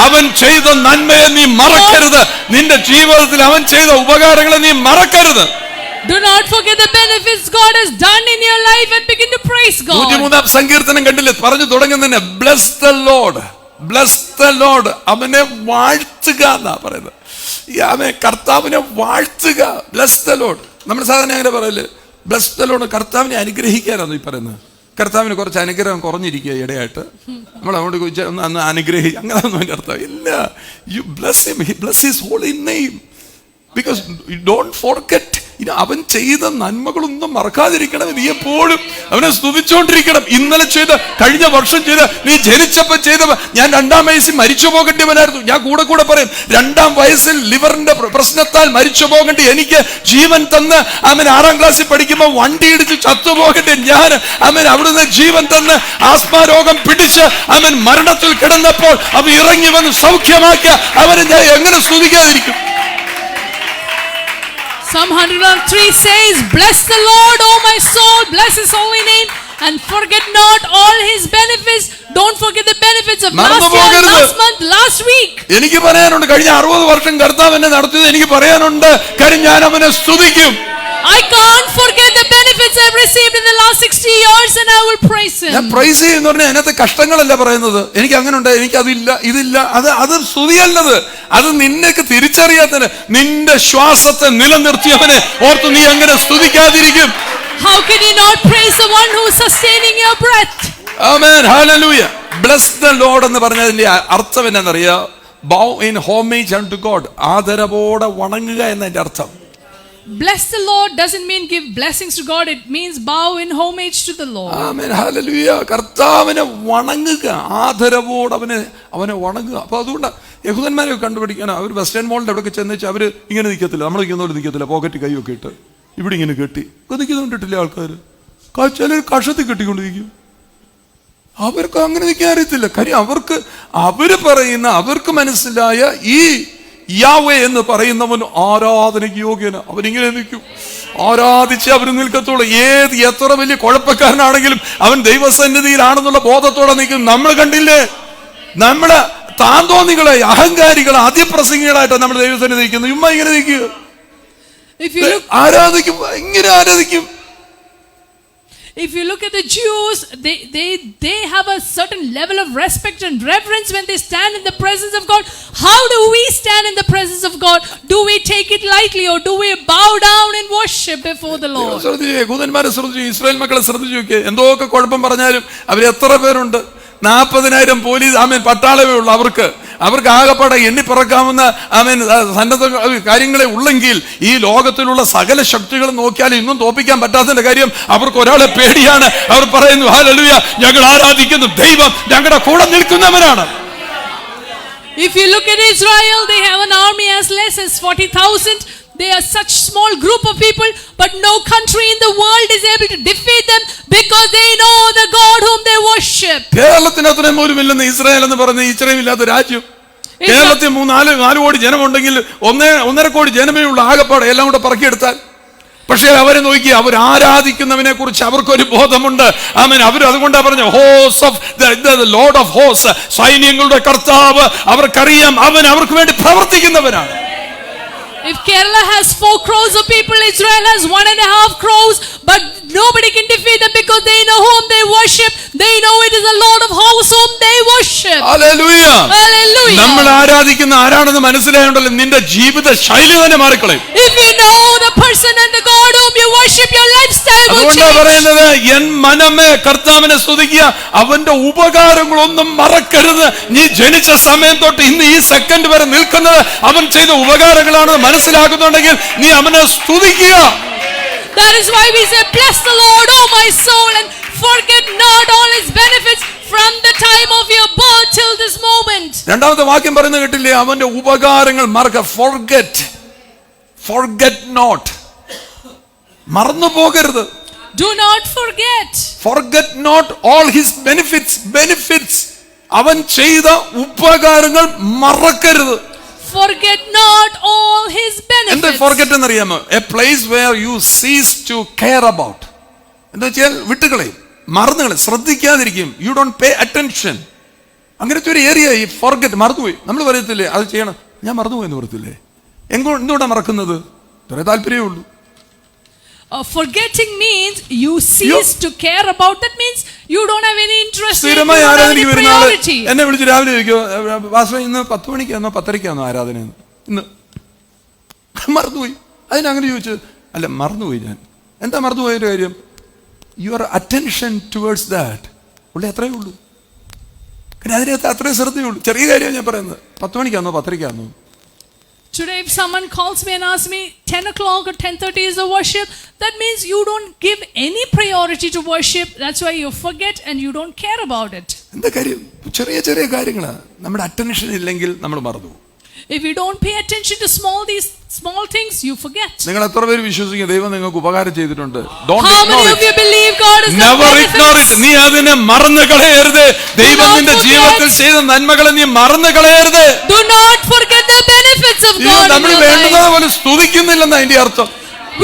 അവൻ ചെയ്ത നന്മയെ നീ മറക്കരുത്, നിന്റെ ജീവിതത്തിൽ അവൻ ചെയ്ത ഉപകാരങ്ങളെ നീ മറക്കരുത്. Do not forget the benefits God has done in your life and begin to praise God. 103-ാം സങ്കീർത്തനം കണ്ടില്ലേ, പറഞ്ഞു തുടങ്ങുന്നതന്നെ bless the Lord, bless the Lord. അവനെ വാഴ്ത്തുക എന്നാ പറയുന്നത്. അവനെ കർത്താവിനെ വാഴ്ത്തുക, ബ്ലെസ് ദ ലോർഡ്. നമ്മൾ സാധാരണ അങ്ങനെ പറയല്ലേ, ബ്ലെസ് ദ ലോർഡ്, കർത്താവിനെ അനുഗ്രഹിക്കാനാണ് ഈ പറയുന്നത്. കർത്താവിന് കുറച്ച് അനുഗ്രഹം കുറഞ്ഞിരിക്കുക ഇടയായിട്ട്, നമ്മൾ അങ്ങോട്ട് ചോദിച്ചാൽ ഒന്ന് അനുഗ്രഹിക്കുക, അങ്ങനെയൊന്നും അതിൻ്റെ അർത്ഥം ഇല്ല. You bless him, bless his holy name, because you don't forget. അവൻ ചെയ്ത നന്മകളൊന്നും മറക്കാതിരിക്കണം. നീ എപ്പോഴും അവനെ സ്തുതിച്ചുകൊണ്ടിരിക്കണം. ഇന്നലെ ചെയ്ത, കഴിഞ്ഞ വർഷം ചെയ്ത, നീ ജനിച്ചപ്പോൾ ചെയ്ത. ഞാൻ 2-ാം വയസ്സിൽ മരിച്ചു പോകേണ്ടിവനായിരുന്നു. ഞാൻ കൂടെ പറയും, 2-ാം വയസ്സിൽ ലിവറിന്റെ പ്രശ്നത്താൽ മരിച്ചു പോകേണ്ടി എനിക്ക് ജീവൻ തന്ന് അവൻ 6-ാം ക്ലാസ്സിൽ പഠിക്കുമ്പോൾ വണ്ടി ഇടിച്ച് ചത്തുപോകേണ്ടി ഞാൻ അവൻ അവിടുന്ന് ജീവൻ തന്ന് ആസ്മാ രോഗം പിടിച്ച് അവൻ മരണത്തിൽ കിടന്നപ്പോൾ അവൻ ഇറങ്ങി വന്ന് സൗഖ്യമാക്കിയ അവനെ ഞാൻ എങ്ങനെ സ്തുതിക്കാതിരിക്കും? Psalm 103 says, bless the Lord, O my soul, bless his holy name, and forget not all his benefits. Don't forget the benefits of last year, last month, last week. എനിക്ക് പറയാനുണ്ട്, കഴിഞ്ഞ 60 വർഷം കർത്താവ് എന്നെ നടത്തിയത് എനിക്ക് പറയാനുണ്ട്. കാര്യം ഞാൻ അവനെ സ്തുതിക്കും. I can't forget the benefits I've received in the last 60 years, and I will praise him. ഞാൻ പ്രൈസ് ചെയ്യുന്ന പറഞ്ഞാൽ അതിനകത്ത് കഷ്ടങ്ങളല്ല പറയുന്നത്. എനിക്ക് അങ്ങനെ ഉണ്ട്, എനിക്ക് അതില്ല, ഇതില്ല, അത് സ്തുതിയല്ലത്. അത് നിന്നേക്ക് തിരിച്ചറിയാത്തതിന്, നിന്റെ ശ്വാസത്തെ നിലനിർത്തിയവനെ ഓർത്ത് നീ അങ്ങനെ സ്തുതിക്കാതിരിക്കും. How can you not praise the one who is sustaining your breath? Amen, hallelujah. Bless the Lord എന്ന് പറഞ്ഞതിന്റെ അർത്ഥം എന്താണെന്നറിയാ? Bow in homage unto God. ആദരവോടെ വണങ്ങുക എന്നതിന്റെ അർത്ഥം. Bless the Lord doesn't mean give blessings to God. It means bow in homage to the Lord. Amen, hallelujah. കർത്താവിനെ വണങ്ങുക, ആദരവോട് അവനെ വണങ്ങുക. അപ്പൊ അതുകൊണ്ട് യഹൂദന്മാരെ കണ്ടുപിടിക്കണം. അവർ വെസ്റ്റേൺ മോളിന്റെ അവിടെയൊക്കെ ചെന്ന് വെച്ചാൽ അവർ ഇങ്ങനെ നിൽക്കത്തില്ല, നമ്മൾ നിൽക്കുന്നവർ നിൽക്കത്തില്ല. പോക്കറ്റ് കൈയൊക്കെ ഇട്ട് ഇവിടെ ഇങ്ങനെ കെട്ടി നിൽക്കുന്നുണ്ടിട്ടില്ല ആൾക്കാർ. ചിലർ കഷത്തിൽ കെട്ടിക്കൊണ്ടിരിക്കും. അവർക്ക് അങ്ങനെ നിൽക്കാൻ അറിയത്തില്ല. കാര്യം അവര് പറയുന്ന, അവർക്ക് മനസ്സിലായ ഈ യാവേ എന്ന് പറയുന്നവൻ ആരാധനയ്ക്ക് യോഗ്യന. അവനിങ്ങനെ നിൽക്കും, ആരാധിച്ച് അവർ നിൽക്കത്തുള്ളൂ. എത്ര വലിയ കുഴപ്പക്കാരനാണെങ്കിലും അവൻ ദൈവസന്നിധിയിലാണെന്നുള്ള ബോധത്തോടെ നിൽക്കും. നമ്മൾ കണ്ടില്ലേ, നമ്മള് താന്തോന്നികളെ, അഹങ്കാരികളെ, അതിപ്രസംഗികളായിട്ടാണ് നമ്മൾ ദൈവസന്നിധി നിൽക്കുന്നത്. ഉമ്മ ഇങ്ങനെ നിൽക്കുക, ആരാധിക്കും, ഇങ്ങനെ ആരാധിക്കും. If you look at the Jews, they have a certain level of respect and reverence when they stand in the presence of God. How do we stand in the presence of God? Do we take it lightly, or do we bow down in worship before the Lord? യഹൂദന്മാരെ ശ്രദ്ധിച്ചു, Israel മക്കളെ ശ്രദ്ധിച്ചു നോക്കിയേ. എന്തൊക്കെ കുഴപ്പം പറഞ്ഞാലും അവർ എത്ര പേരുണ്ട്? 40,000 പോലീസ്, പട്ടാളമേ ഉള്ളൂ അവർക്ക്. അവർക്ക് ആകപ്പാടെ എണ്ണിപ്പറക്കാവുന്ന സന്നദ്ധ കാര്യങ്ങളെ ഉള്ളെങ്കിൽ ഈ ലോകത്തിലുള്ള സകല ശക്തികളും നോക്കിയാൽ ഇന്നും തോപ്പിക്കാൻ പറ്റാത്തതിന്റെ കാര്യം അവർക്ക് ഒരാളെ പേടിയാണ്. അവർ പറയുന്നു, ഹല്ലേലൂയ, ഞങ്ങൾ ആരാധിക്കുന്നു ദൈവം ഞങ്ങളുടെ കൂടെ നിൽക്കുന്നവനാണ്. If you look at Israel, they have an army as less as 40,000. They are such small group of people, but no country in the world is able to defeat them because they know the God whom they worship. കേരളത്തിന് അത്രയും പോലും ഇല്ലെന്ന് Israel എന്ന് പറയുന്ന ഇത്രയും ഇല്ലാത്ത രാജ്യം. കേരളത്തിൽ 4 കോടി ജനമുണ്ടെങ്കിൽ 1.5 കോടി ജനമേ ഉള്ള ആകപ്പാടെ എല്ലാം കൂടെ പറക്കിയെടുത്താൽ. പക്ഷേ അവരെ നോക്കി, അവർ ആരാധിക്കുന്നവനെ കുറിച്ച് അവർക്കൊരു ബോധമുണ്ട്. ആമേൻ. അവർ അതുകൊണ്ടാണ് പറഞ്ഞ ഹോസ് ഓഫ് ദ ലോർഡ് ഓഫ് ഹോസ്, സൈന്യങ്ങളുടെ കർത്താവ്. അവർക്കറിയാം അവൻ അവർക്ക് വേണ്ടി പ്രവർത്തിക്കുന്നവനാണ്. If Kerala has 4 crores of people, Israel has 1.5 crores, but nobody can defeat them because they know whom they worship. They know it is the Lord of hosts whom they worship. Hallelujah. Hallelujah. നമ്മൾ ആരാധിക്കുന്ന ആരാണെന്ന് മനസ്സിലായോണ്ടല്ലോ നിന്റെ ജീവിത ശൈലി തന്നെ മാറിക്കളയും. If you know the person and the God whom you worship, your lifestyle will അതുകൊണ്ടാണ് change. പറയുന്നത്, N മനമേ കർത്താവിനെ സ്തുതിക്കുക, അവന്റെ ഉപകാരങ്ങളൊന്നും മറക്കരുത്. നീ ജനിച്ച സമയം തൊട്ട് ഇന്ന് ഈ സെക്കൻഡ് വരെ നിൽക്കുന്നത് അവൻ ചെയ്ത ഉപകാരങ്ങളാണെന്ന് മനസ്സിലാക്കുന്നുണ്ടെങ്കിൽ നീ അവനെ സ്തുതിക്കുക. That is why we say, bless the Lord, O my soul, and forget not all his benefits from the time of your birth till this moment. രണ്ടാമത്തെ വാക്യം പറയുന്നത് കേട്ടില്ലേ? അവന്റെ ഉപകാരങ്ങൾ മറക്ക. forget not. മറന്നു പോകരുത്. Do not forget. forget not all his benefits. അവൻ ചെയ്ത ഉപകാരങ്ങൾ മറക്കരുത്. Forget not all his benefits. എന്താ ഫോർഗെറ്റ് എന്നറിയാമോ? A place where you cease to care about. എന്താ വെച്ചാൽ വിട്ടുകളയും, മറന്നുകളയും, ശ്രദ്ധിക്കാതിരിക്കും. You don't pay attention. അങ്ങനത്തെ ഒരു ഏരിയ ഈ ഫോർഗെറ്റ്. മറന്നുപോയി. നമ്മൾ പറയത്തില്ലേ അത് ചെയ്യണം, ഞാൻ മറന്നുപോയി എന്ന് പറയത്തില്ലേ? എന്തുകൊണ്ടാണ് മറക്കുന്നത്? ഇത്രേ താല്പര്യമേ ഉള്ളൂ. Forgetting means you cease to care about. That means you don't have any interest. സ്ഥിരമായി ആരാധനയ്ക്ക് വരുന്ന ആള് എന്നെ വിളിച്ച് രാവിലെ ചോദിക്കോ, വാസു ഇന്ന് 10 മണിക്കാണോ 10:30ക്കാണോ ആരാധന? ഇന്ന് മറന്നുപോയി. അതിനങ്ങനെ ചോദിച്ചു, അല്ല മറന്നുപോയി. ഞാൻ എന്താ മറന്നുപോയൊരു കാര്യം? യുവർ അറ്റൻഷൻ ടുവേർഡ്സ് ദാറ്റ് ഉള്ള അത്രയേ ഉള്ളൂ. പിന്നെ അതിനകത്ത് അത്രയും ശ്രദ്ധയുള്ളൂ. ചെറിയ കാര്യമാണ് ഞാൻ പറയുന്നത്. 10 മണിക്കാണോ 10:30ക്കാണോ? Today if someone calls me and asks me 10 o'clock or 10:30 is the worship, that means you don't give any priority to worship. That's why you forget and you don't care about it. എന്താ കാര്യം? ചെറിയ ചെറിയ കാര്യങ്ങളാണ്. നമ്മുടെ attention ഇല്ലെങ്കിൽ നമ്മൾ മറന്നു. If you don't pay attention to these small things, you forget. നിങ്ങൾ എത്ര പേര് വിശ്വസിക്കുക ദൈവം നിങ്ങൾക്ക് ഉപകാരം ചെയ്തിട്ടുണ്ട്? How many of you believe God has done Never ignore it. നീ അതിനെ മറന്നു കളയരുത്. ദൈവം നിന്റെ ജീവിതത്തിൽ ചെയ്ത നന്മകളെ നീ മറന്നു കളയരുത്. Do not forget the benefits of God. നമ്മൾ വേണ്ടതുപോലെ സ്തുതിക്കുന്നില്ലെന്ന് അതിന്റെ അർത്ഥം.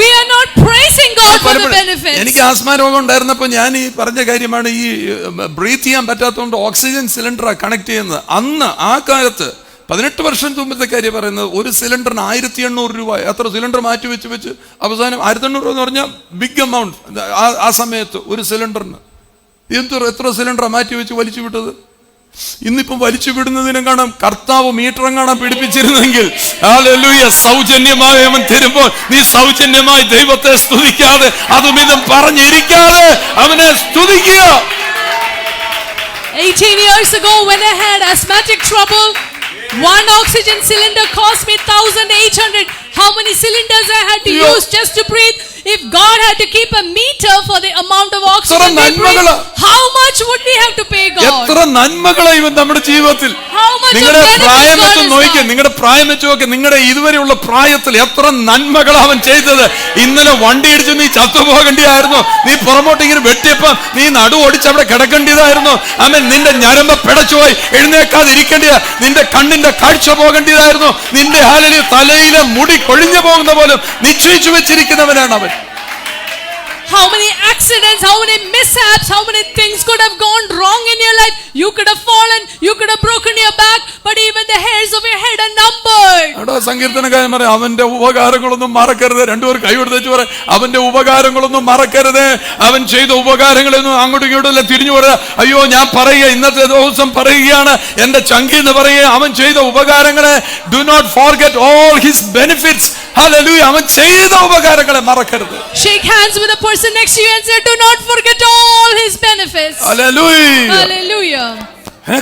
We are not praising God for the benefits. എനിക്ക് ആസ്മ രോഗം ഉണ്ടായിരുന്നപ്പോൾ ഞാൻ ഈ പറഞ്ഞ കാര്യമാണ്. ഈ ബ്രീത്ത് ചെയ്യാൻ പറ്റാത്തതുകൊണ്ട് ഓക്സിജൻ സിലിണ്ടർ കണക്ട് ചെയ്യുന്നത്. അന്ന് ആ കാലത്ത് 18 വർഷം മുമ്പത്തെ കാര്യം പറയുന്നത്, ഒരു സിലിണ്ടറിന് 1800 രൂപ. അത്ര സിലിണ്ടർ മാറ്റി വെച്ച് അവസാനം 1800 എന്ന് പറഞ്ഞാൽ ബിഗ് എമൗണ്ട്. ആ സമയത്ത് ഒരു സിലിണ്ടറിന് എത്ര സിലിണ്ടറാണ് മാറ്റി വെച്ച് വലിച്ചു വിട്ടത്. ഇന്നിപ്പം വലിച്ചു വിടുന്നതിനും കാണാം കർത്താവ് മീറ്ററും കാണാൻ പിടിപ്പിച്ചിരുന്നെങ്കിൽ ഹല്ലേലൂയ, സൗജന്യമായി അവൻ തരുമ്പോൾ നീ സൗജന്യമായി ദൈവത്തെ സ്തുതിക്കാതെ അതും ഇതും പറഞ്ഞിരിക്കാതെ അവനെ സ്തുതിക്കുക. 18 years ago when I had asthmatic trouble, one oxygen cylinder cost me 1,800. How many cylinders I had to use just to breathe? If God had to keep a meter for the amount of oxygen we breathe, how much would we have to pay God? എത്ര നന്മകളാണ് ഇവൻ നമ്മുടെ ജീവിതത്തിൽ. How much നിങ്ങളുടെ പ്രായം വെച്ച് നോക്കിയ, God? നിങ്ങളുടെ പ്രായം വെച്ച് നോക്കിയ, നിങ്ങളുടെ ഇതുവരെയുള്ള പ്രായത്തിൽ എത്ര നന്മകളാണ് അവൻ ചെയ്തത്. ഇന്നലെ വണ്ടി ഇടിച്ച് നീ ചത്തുപോകേണ്ടിയായിരുന്നു. നീ പുറമോട്ട് ഇങ്ങനെ വെട്ടിയപ്പം നീ നടു ഓടിച്ച് അവിടെ കിടക്കേണ്ടതായിരുന്നു. അവൻ നിന്റെ ഞരമ്പ് പിടച്ചുപോയി എഴുന്നേക്കാതിരിക്കേണ്ടിയ, നിന്റെ കണ്ണിന്റെ കാഴ്ച പോകേണ്ടതായിരുന്നു. നിന്റെ തലയിലെ മുടി കൊഴിഞ്ഞു പോകുന്ന പോലും നിശ്ചയിച്ചു വെച്ചിരിക്കുന്നവനാണ് അവൻ. How many accidents, how many mishaps, how many things could have gone wrong in your life? You could have fallen, you could have broken your back, but even the hairs of your head are numbered. അവിടെ സങ്കീർത്തനക്കാരൻ പറയും, അവന്റെ ഉപകാരങ്ങളൊന്നും മറക്കരുത്. രണ്ടുപേർ കൈകൊടുത്തു പറയും, അവന്റെ ഉപകാരങ്ങളൊന്നും മറക്കരുത്. അവൻ ചെയ്ത ഉപകാരങ്ങളൊന്നും അങ്ങോട്ടും ഇങ്ങോട്ടും തിരിഞ്ഞു പറയുക. അയ്യോ ഞാൻ പറയുക, ഇന്നത്തെ ദിവസം പറയുകയാണ്, എന്റെ ചങ്കിന്ന് പറയുക, അവൻ ചെയ്ത ഉപകാരങ്ങളെ do not forget all his benefits. Hallelujah. അവൻ ചെയ്ത ഉപകാരങ്ങളെ മറക്കരുത്. Shake hands with the person next to you and say, do not forget all his benefits. Hallelujah. Hallelujah.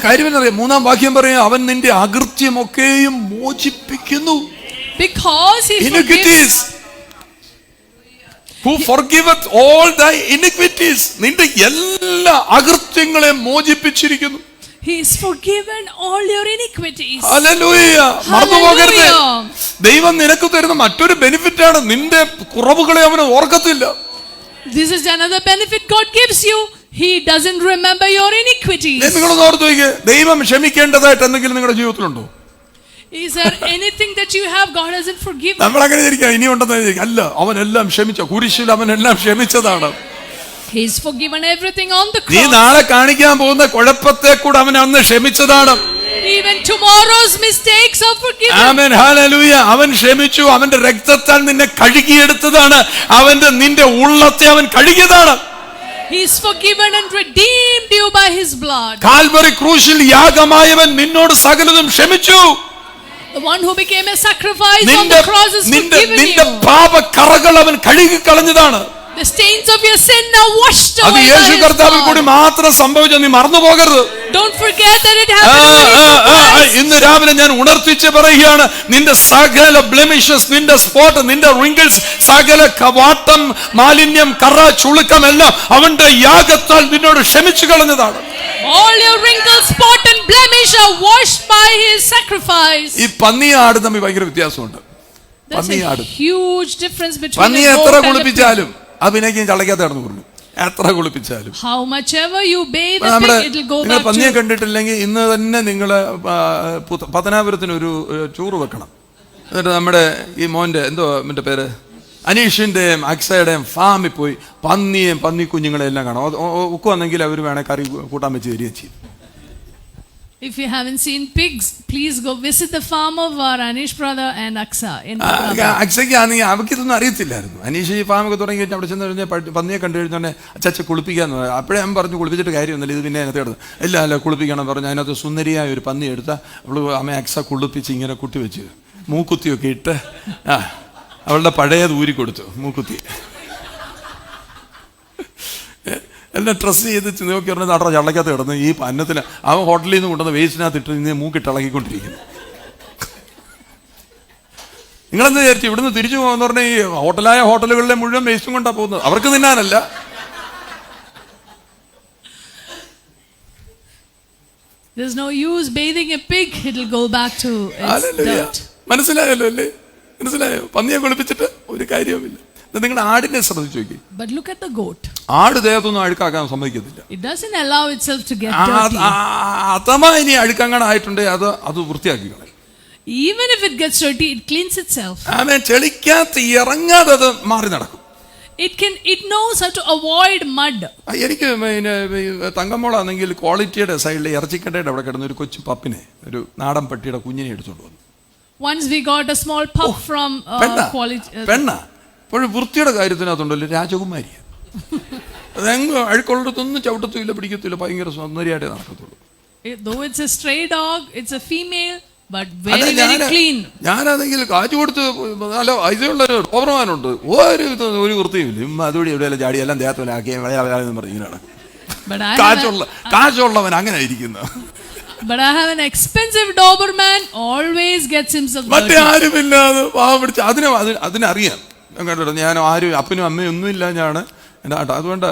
കാര്യം എന്നറിയാം, 3-ാം വാക്യം പറയും, അവൻ നിന്റെ അകൃത്യമൊക്കെയും മോചിപ്പിക്കുന്നു. Because he Iniquities. Who forgiveth all thy iniquities. നിന്റെ എല്ലാ അകൃത്യങ്ങളെയും മോചിപ്പിച്ചിരിക്കുന്നു. He is forgiven all your iniquities. Hallelujah. മറന്നുപോകരുത്, ദൈവം നിനക്ക് തരുന്ന മറ്റൊരു ബെനിഫിറ്റ് ആണ്, നിന്റെ കുറവുകളെ അവന് ഓർക്കത്തില്ല. This is another benefit God gives you. He doesn't remember your iniquities. നിങ്ങളൊന്ന് ഓർത്ത് നോക്കിയേ, ദൈവം ക്ഷമിക്കേണ്ടതായിട്ട് എന്തെങ്കിലും നിങ്ങളുടെ ജീവിതത്തിലുണ്ടോ? Is there anything that you have God hasn't forgiven? നമ്മൾ അങ്ങനെ ഇരിക്കുക, ഇനി ഉണ്ടെന്ന് അല്ല, അവനെല്ലാം ക്ഷമിച്ച, കുരിശിൽ അവനെല്ലാം ക്ഷമിച്ചതാണ്. He is forgiven everything on the നീ cross. നാളെ കാണിക്കാൻ പോകുന്ന കുഴപ്പത്തെ കൂടെ അവൻ അന്ന് ക്ഷമിച്ചതാണ്. Even tomorrow's mistakes are forgiven. Amen, hallelujah. അവൻ ക്ഷമിച്ചു, അവന്റെ രക്തത്താൽ നിന്നെ കഴുകിയെടുത്തതാണ്, നിന്റെ ഉള്ളത്തെ അവൻ കഴുകിയതാണ്. He is forgiven and redeemed you by his blood. Calvary ക്രൂശിൽ യാഗമായവൻ നിന്നോട് സകലതും ക്ഷമിച്ചു. The one who became a sacrifice on the cross is forgiven നിന്റെ you. പാപക്കറകൾ അവൻ കഴുകി കളഞ്ഞതാണ്. The stains of your sin are washed അത് away by യേശു his കർത്താവിൽ കൂടി blood. മാത്രം സംഭവിച്ചു, നീ മറന്നു പോകരുത്. Don't forget that it happened. ഇന്ന് രാവിലെ ഞാൻ ഉണർത്തിച്ച് പറയുകയാണ്, നിന്റെ സകല ബ്ലെമിഷസ്, നിന്റെ സ്പോട്ട്, നിന്റെ റിങ്കിൾസ്, സകല വാട്ടം, മാലിന്യം, കറ, ചുളുക്കം എല്ലാം അവന്റെ യാഗത്താൽ നിന്നോട് ക്ഷമിച്ചു കളഞ്ഞതാണ്. All your wrinkles, spot and blemish are washed by his sacrifice. ഈ പന്നിയാട് തമ്മിൽ ഭയങ്കര വ്യത്യാസമുണ്ട്. There's a huge difference between പന്നിയെ a എത്ര goat and a pig. കുളിപ്പിച്ചാലും അഭിനയിക്കും ചള്ളയ്ക്കകത്ത് കിടന്നു പറഞ്ഞു, എത്ര കുളിപ്പിച്ചാലും. How much ever you bathe the നമ്മുടെ pig, it will go നിങ്ങൾ back പന്നിയെ to. കണ്ടിട്ടില്ലെങ്കിൽ ഇന്ന് തന്നെ നിങ്ങൾ പത്തനാപുരത്തിന് ഒരു ടൂറ് വെക്കണം. എന്നിട്ട് നമ്മുടെ ഈ മോന്റെ മറ്റേ പേര് അനീഷിന്റെയും അക്സയുടെയും ഫാമിൽ പോയി പന്നിയെയും പന്നി കുഞ്ഞുങ്ങളെയും എല്ലാം കാണാം. ഒക്കെ വന്നെങ്കിൽ അവർ വേണേൽ കറി കൂട്ടാൻ വെച്ച് തരികയും ചെയ്യും. If you haven't seen pigs, please go visit the farm of our Anish brother and Aksa in Putnam. അക്സയ്ക്ക് ആണെങ്കിൽ അവയ്ക്കിതൊന്നും അറിയത്തില്ലായിരുന്നു. അനീഷ് ഈ ഫാമൊക്കെ തുടങ്ങി കഴിഞ്ഞാൽ അവിടെ ചെന്ന് കഴിഞ്ഞാൽ പന്നിയെ കണ്ടു കഴിഞ്ഞാൽ അച്ചാച്ച കുളിപ്പിക്കാന്ന് പറഞ്ഞു. അപ്പോഴേ ഞാൻ പറഞ്ഞു കുളിപ്പിച്ചിട്ട് കാര്യമൊന്നുമില്ല, ഇത് പിന്നെ അതിനകത്ത് കിടന്നു. അല്ല കുളിപ്പിക്കണം പറഞ്ഞു. അതിനകത്ത് സുന്ദരിയായ ഒരു പന്നി എടുത്ത അവൾ അമ്മ അക്സ കുളിപ്പിച്ച് ഇങ്ങനെ കുട്ടി വെച്ച് മൂക്കുത്തിയൊക്കെ ഇട്ട് അവളുടെ പഴയത് ഊരി കൊടുത്തു മൂക്കുത്തി. എല്ലാം ഡ്രസ്സ് ചെയ്ത് നോക്കി പറഞ്ഞാൽ നടറ ചള്ളക്കകത്ത് കിടന്ന് ഈ അന്നത്തിൽ അവൻ ഹോട്ടലിൽ നിന്ന് കൊണ്ടുവന്ന വേസ്റ്റിനകത്ത് ഇട്ട് ഇന്ന് മൂക്കിട്ട് ഇളകിക്കൊണ്ടിരിക്കുന്നു. നിങ്ങളെന്ത് വിചാരിച്ചു ഇവിടുന്ന് തിരിച്ചു പോകുമെന്ന് പറഞ്ഞാൽ ഈ ഹോട്ടലുകളിലെ മുഴുവൻ വേസ്റ്റും കൊണ്ടാണ് പോകുന്നത്, അവർക്ക് തിന്നാനല്ല. There's no use bathing a pig, it'll go back to its dirt. മനസ്സിലായല്ലോ അല്ലേ? മനസ്സിലായോ? പന്നിയെ കുളിപ്പിച്ചിട്ട് ഒരു കാര്യവുമില്ല. നിങ്ങൾ ആടിനെ ശ്രദ്ധിച്ചു നോക്കി. But look at the goat. ആട് ദേഹത്തൊന്നും അഴുക്കാക്കാൻ സമ്മതിക്കത്തില്ല. It doesn't allow itself to get dirty. അഥവാ ഇനി അഴുക്കങ്ങാനായിട്ടുണ്ടെങ്കിൽ അത് വൃത്തിയാക്കി കളയും. Even if it gets dirty, it cleans itself. ചെളിക്കകത്ത് ഇറങ്ങാതെ അത് മാറി നടക്കും. It knows how to avoid mud. എനിക്ക് തങ്കമ്മോളാണെങ്കിൽ ക്വാളിറ്റിയുടെ സൈഡിൽ ഇറച്ചിക്കട്ടയുടെ അവിടെ കിടന്ന ഒരു കൊച്ചു പപ്പിനെ, ഒരു നാടൻ പട്ടിയുടെ കുഞ്ഞിനെ എടുത്തോണ്ട് വന്നു. Once we got a small pup from quality. പെണ്ണ ഇപ്പോഴും വൃത്തിയുടെ കാര്യത്തിനകത്തുണ്ടല്ലോ രാജകുമാരിയാണ്. അതെങ്ങ് അഴുക്കുള്ളിടത്തൊന്നും ചവിട്ടത്തുമില്ല, പിടിക്കത്തില്ല, ഭയങ്കര സൗന്ദര്യമായിട്ടേ നടക്കത്തുള്ളൂ. Though it's a stray dog, it's a female, but very clean. ഞാനാണെങ്കിൽ കാറ്റ് കൊടുത്ത് നല്ല ഇതുള്ളൊരു ഡോബർമാനുണ്ട്, ഒരു വൃത്തിയുമില്ല, അതുവഴി എവിടെയെല്ലാം ചാടി എല്ലാം ദേഹത്തിലാക്കി പറഞ്ഞാണ്. കാശുള്ളവൻ അങ്ങനെ ഇരിക്കുന്നു. But I have an expensive Doberman, always gets himself dirty. മറ്റേ ആരുമില്ലാതെ പാവം പിടിച്ച് അതിനറിയാം. ഞാൻ ആരും അപ്പനും അമ്മയും ഒന്നുമില്ല, ഞാൻ എൻ്റെ ആട്ടോ. അതുകൊണ്ട്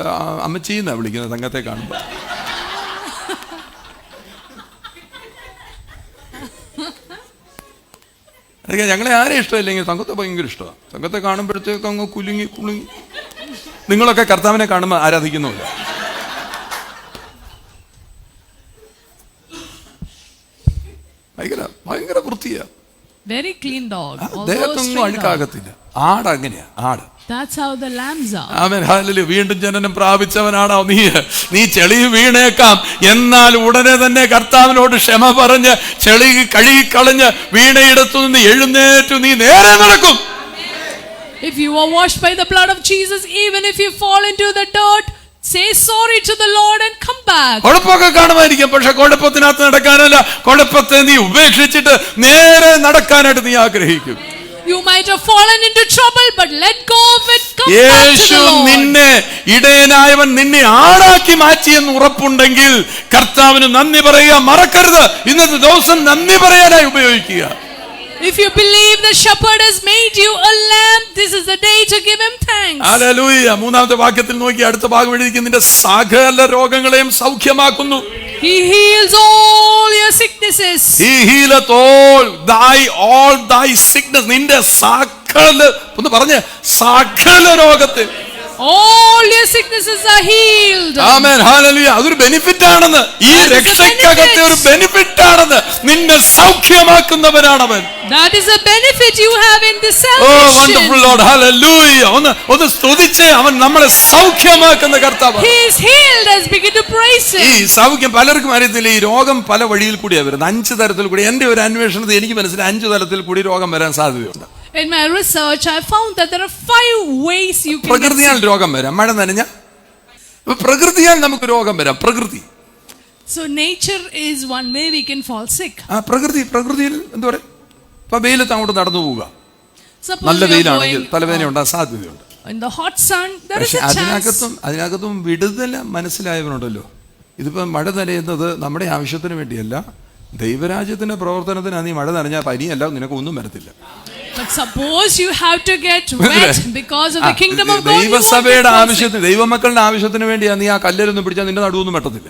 അമ്മച്ചീന്നാണ് വിളിക്കുന്നത് തങ്കത്തെ കാണുമ്പോൾ. അതൊക്കെ ഞങ്ങളെ ആരെയും ഇഷ്ടമില്ലെങ്കിൽ തങ്കത്തെ ഭയങ്കര ഇഷ്ടമാണ്. തങ്കത്തെ കാണുമ്പോഴത്തേക്ക് അങ്ങ് കുലുങ്ങി. നിങ്ങളൊക്കെ കർത്താവിനെ കാണുമ്പോൾ ആരാധിക്കുന്നുമില്ല. ഭയങ്കര വൃത്തിയാ. Very clean dog. ദേഹത്തൊന്നും അഴുക്കാകത്തില്ല. ആട് അങ്ങനെയാ, ആട്. That's how the lambs are. Amen, hallelujah. വീണ്ടും ജനനം പ്രാപിച്ചവനാണോ നീ ചെളി വീണേക്കാം, എന്നാൽ ഉടനെ തന്നെ കർത്താവിനോട് ക്ഷമ പറഞ്ഞ് ചെളി കഴുകിക്കളഞ്ഞ് വീണയിടത്തു നിന്ന് എഴുന്നേറ്റു നീ നേരെ നടക്കും. If you are washed by the blood of Jesus, even if you fall into the dirt, say sorry to the Lord and come back. കുഴപ്പമൊക്കെ കാണുമായിരിക്കും, പക്ഷെ കുഴപ്പത്തിനകത്ത് നടക്കാനല്ല, കുഴപ്പത്തെ നീ ഉപേക്ഷിച്ചിട്ട് നേരെ നടക്കാനായിട്ട് നീ ആഗ്രഹിക്കും. You might have fallen into trouble, but let go of it. Come back to Yeshu the Lord. നിന്നെ ഇടയനായവൻ നിന്നെ ആളാക്കി മാറ്റിയെന്ന് ഉറപ്പുണ്ടെങ്കിൽ കർത്താവിന് നന്ദി പറയുക മറക്കരുത്. ഇന്നത്തെ ദിവസം നന്ദി പറയാനായി ഉപയോഗിക്കുക. If you believe the shepherd has made you a lamb, this is the day to give him thanks. Hallelujah. മൂന്നാമത്തെ വാക്യത്തിൽ നോക്കി അടുത്ത ഭാഗം എഴുതിയിരിക്കുന്നു, നിന്റെ സകല രോഗങ്ങളെയും സൗഖ്യമാക്കുന്നു. He heals all your sicknesses. He healeth all thy sickness. നിന്റെ സകല ഒന്ന് പറഞ്ഞ് സകല രോഗത്തെ All your sicknesses are healed. Amen. Hallelujah. അതൊരു ബെനിഫിറ്റ് ആണെന്ന്, ഈ രക്ഷയ്ക്കകത്തെ ഒരു ബെനിഫിറ്റ് ആണെന്ന്. നിന്നെ സൗഖ്യമാക്കുന്നവനാണവൻ. That is a benefit you have in this Oh, salvation. wonderful Lord. Hallelujah. ഒന്ന് സ്തുതിച്ചേ, അവൻ നമ്മളെ സൗഖ്യമാക്കുന്ന കർത്താവ്. He is healed. Let's begin to praise ഈ him. സൗഖ്യം പലർക്കും അറിയത്തില്ല. ഈ രോഗം പല വഴിയിൽ കൂടിയാണ് വരുന്നത്. 5 തരത്തിൽ കൂടി. എന്റെ ഒരു അന്വേഷണത്തിൽ എനിക്ക് മനസ്സിലായി 5 തരത്തിൽ കൂടി രോഗം വരാൻ സാധ്യതയുണ്ട്. In my research, I found that there are 5 ways you can get പ്രകൃതിയാൽ sick. രോഗം വരാം. മഴ നനഞ്ഞ പ്രകൃതിയാൽ നമുക്ക് രോഗം വരാം. പ്രകൃതി, So nature is one way we can fall sick. പ്രകൃതിയിൽ എന്താ പറയുക, ഇപ്പൊ വെയിലത്ത് അങ്ങോട്ട് നടന്നു പോവുക, Suppose നല്ല you are വെയിലാണെങ്കിൽ going തലവേദന ഉണ്ടാകാൻ സാധ്യതയുണ്ട്. in the hot sun, there is പക്ഷെ a chance. അതിനകത്തും വിടുതല മനസ്സിലായവനുണ്ടല്ലോ. ഇതിപ്പോ മഴ നനയുന്നത് നമ്മുടെ ആവശ്യത്തിന് വേണ്ടിയല്ല, ദൈവരാജ്യത്തിന്റെ പ്രവർത്തനത്തിന്. നീ മഴ നനഞ്ഞാൽ പനിയല്ല, നിനക്ക് ഒന്നും വരത്തില്ല. But suppose you have to get wet because of the kingdom of God. ദൈവസഭയുടെ ആവശ്യത്തിന്, ദൈവമക്കളുടെ ആവശ്യത്തിന് വേണ്ടിയാ നീ ആ കല്ലൊന്നും പിടിച്ചാൽ നിന്റെ നടുവൊന്നും വെട്ടത്തില്ല.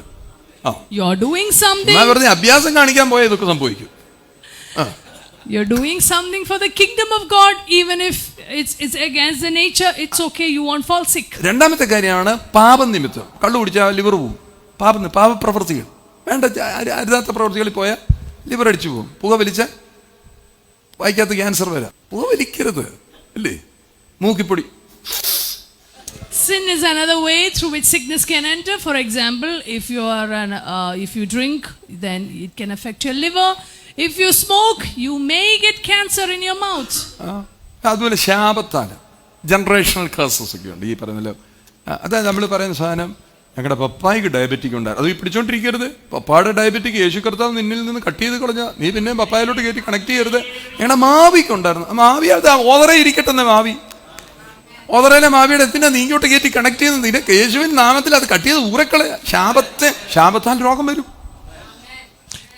You are doing something. വെറുതെ അഭ്യാസം കാണിക്കാൻ പോയ ഇതൊക്കെ സംഭവിക്കും. You're doing something for the kingdom of God, even if it's against the nature. It's okay. You won't fall sick. രണ്ടാമത്തെ കാര്യമാണ് പാപം നിമിത്തം. കള്ളു കുടിച്ചാൽ ലിവർ പോവും. പാപപ്രവൃത്തികൾ വേണ്ട, അരുതാത്ത പ്രവൃത്തികളിൽ പോയാൽ ലിവർ അടിച്ചു പോകും. പുക വലിച്ച വായിക്കാത്ത ക്യാൻസർ വരാം. പുക വലിക്കരുത് അല്ലേ? മൂക്കിപ്പൊടി. Sin is another way through which sickness can enter. For example, if you drink, then it can affect your liver. If you smoke, you may get cancer in your mouth. അതുപോലെ ശാപത്താണ്, generational cases ഒക്കെ ഉണ്ട്. ഈ പറയുന്നല്ലോ, അതായത് നമ്മൾ പറയുന്ന സാധനം, ഞങ്ങളുടെ പപ്പായ്ക്ക് diabetic ഉണ്ടായിരുന്നു, അത് ഈ പിടിച്ചോണ്ടിരിക്കരുത്. പപ്പായുടെ ഡയബറ്റിക് യേശു കർത്താവ് നിന്നിൽ നിന്ന് കട്ട് ചെയ്ത് കളഞ്ഞാൽ നീ പിന്നെ പപ്പായിലോട്ട് കയറ്റി കണക്ട് ചെയ്യരുത്. ഞങ്ങളുടെ മാവിക്ക് ഉണ്ടായിരുന്നു. മാവി അത് ഓതറേ ഇരിക്കട്ടെ. ഓതറയിലെ മാവിയുടെ എന്തിനാ നീ ഇങ്ങോട്ട് കയറ്റി കണക്ട് ചെയ്യുന്നത്? നിന്റെ യേശുവിൻ നാമത്തിൽ അത് കട്ട് ചെയ്ത് ഊരക്കളെ. ശാപത്താൽ രോഗം വരും.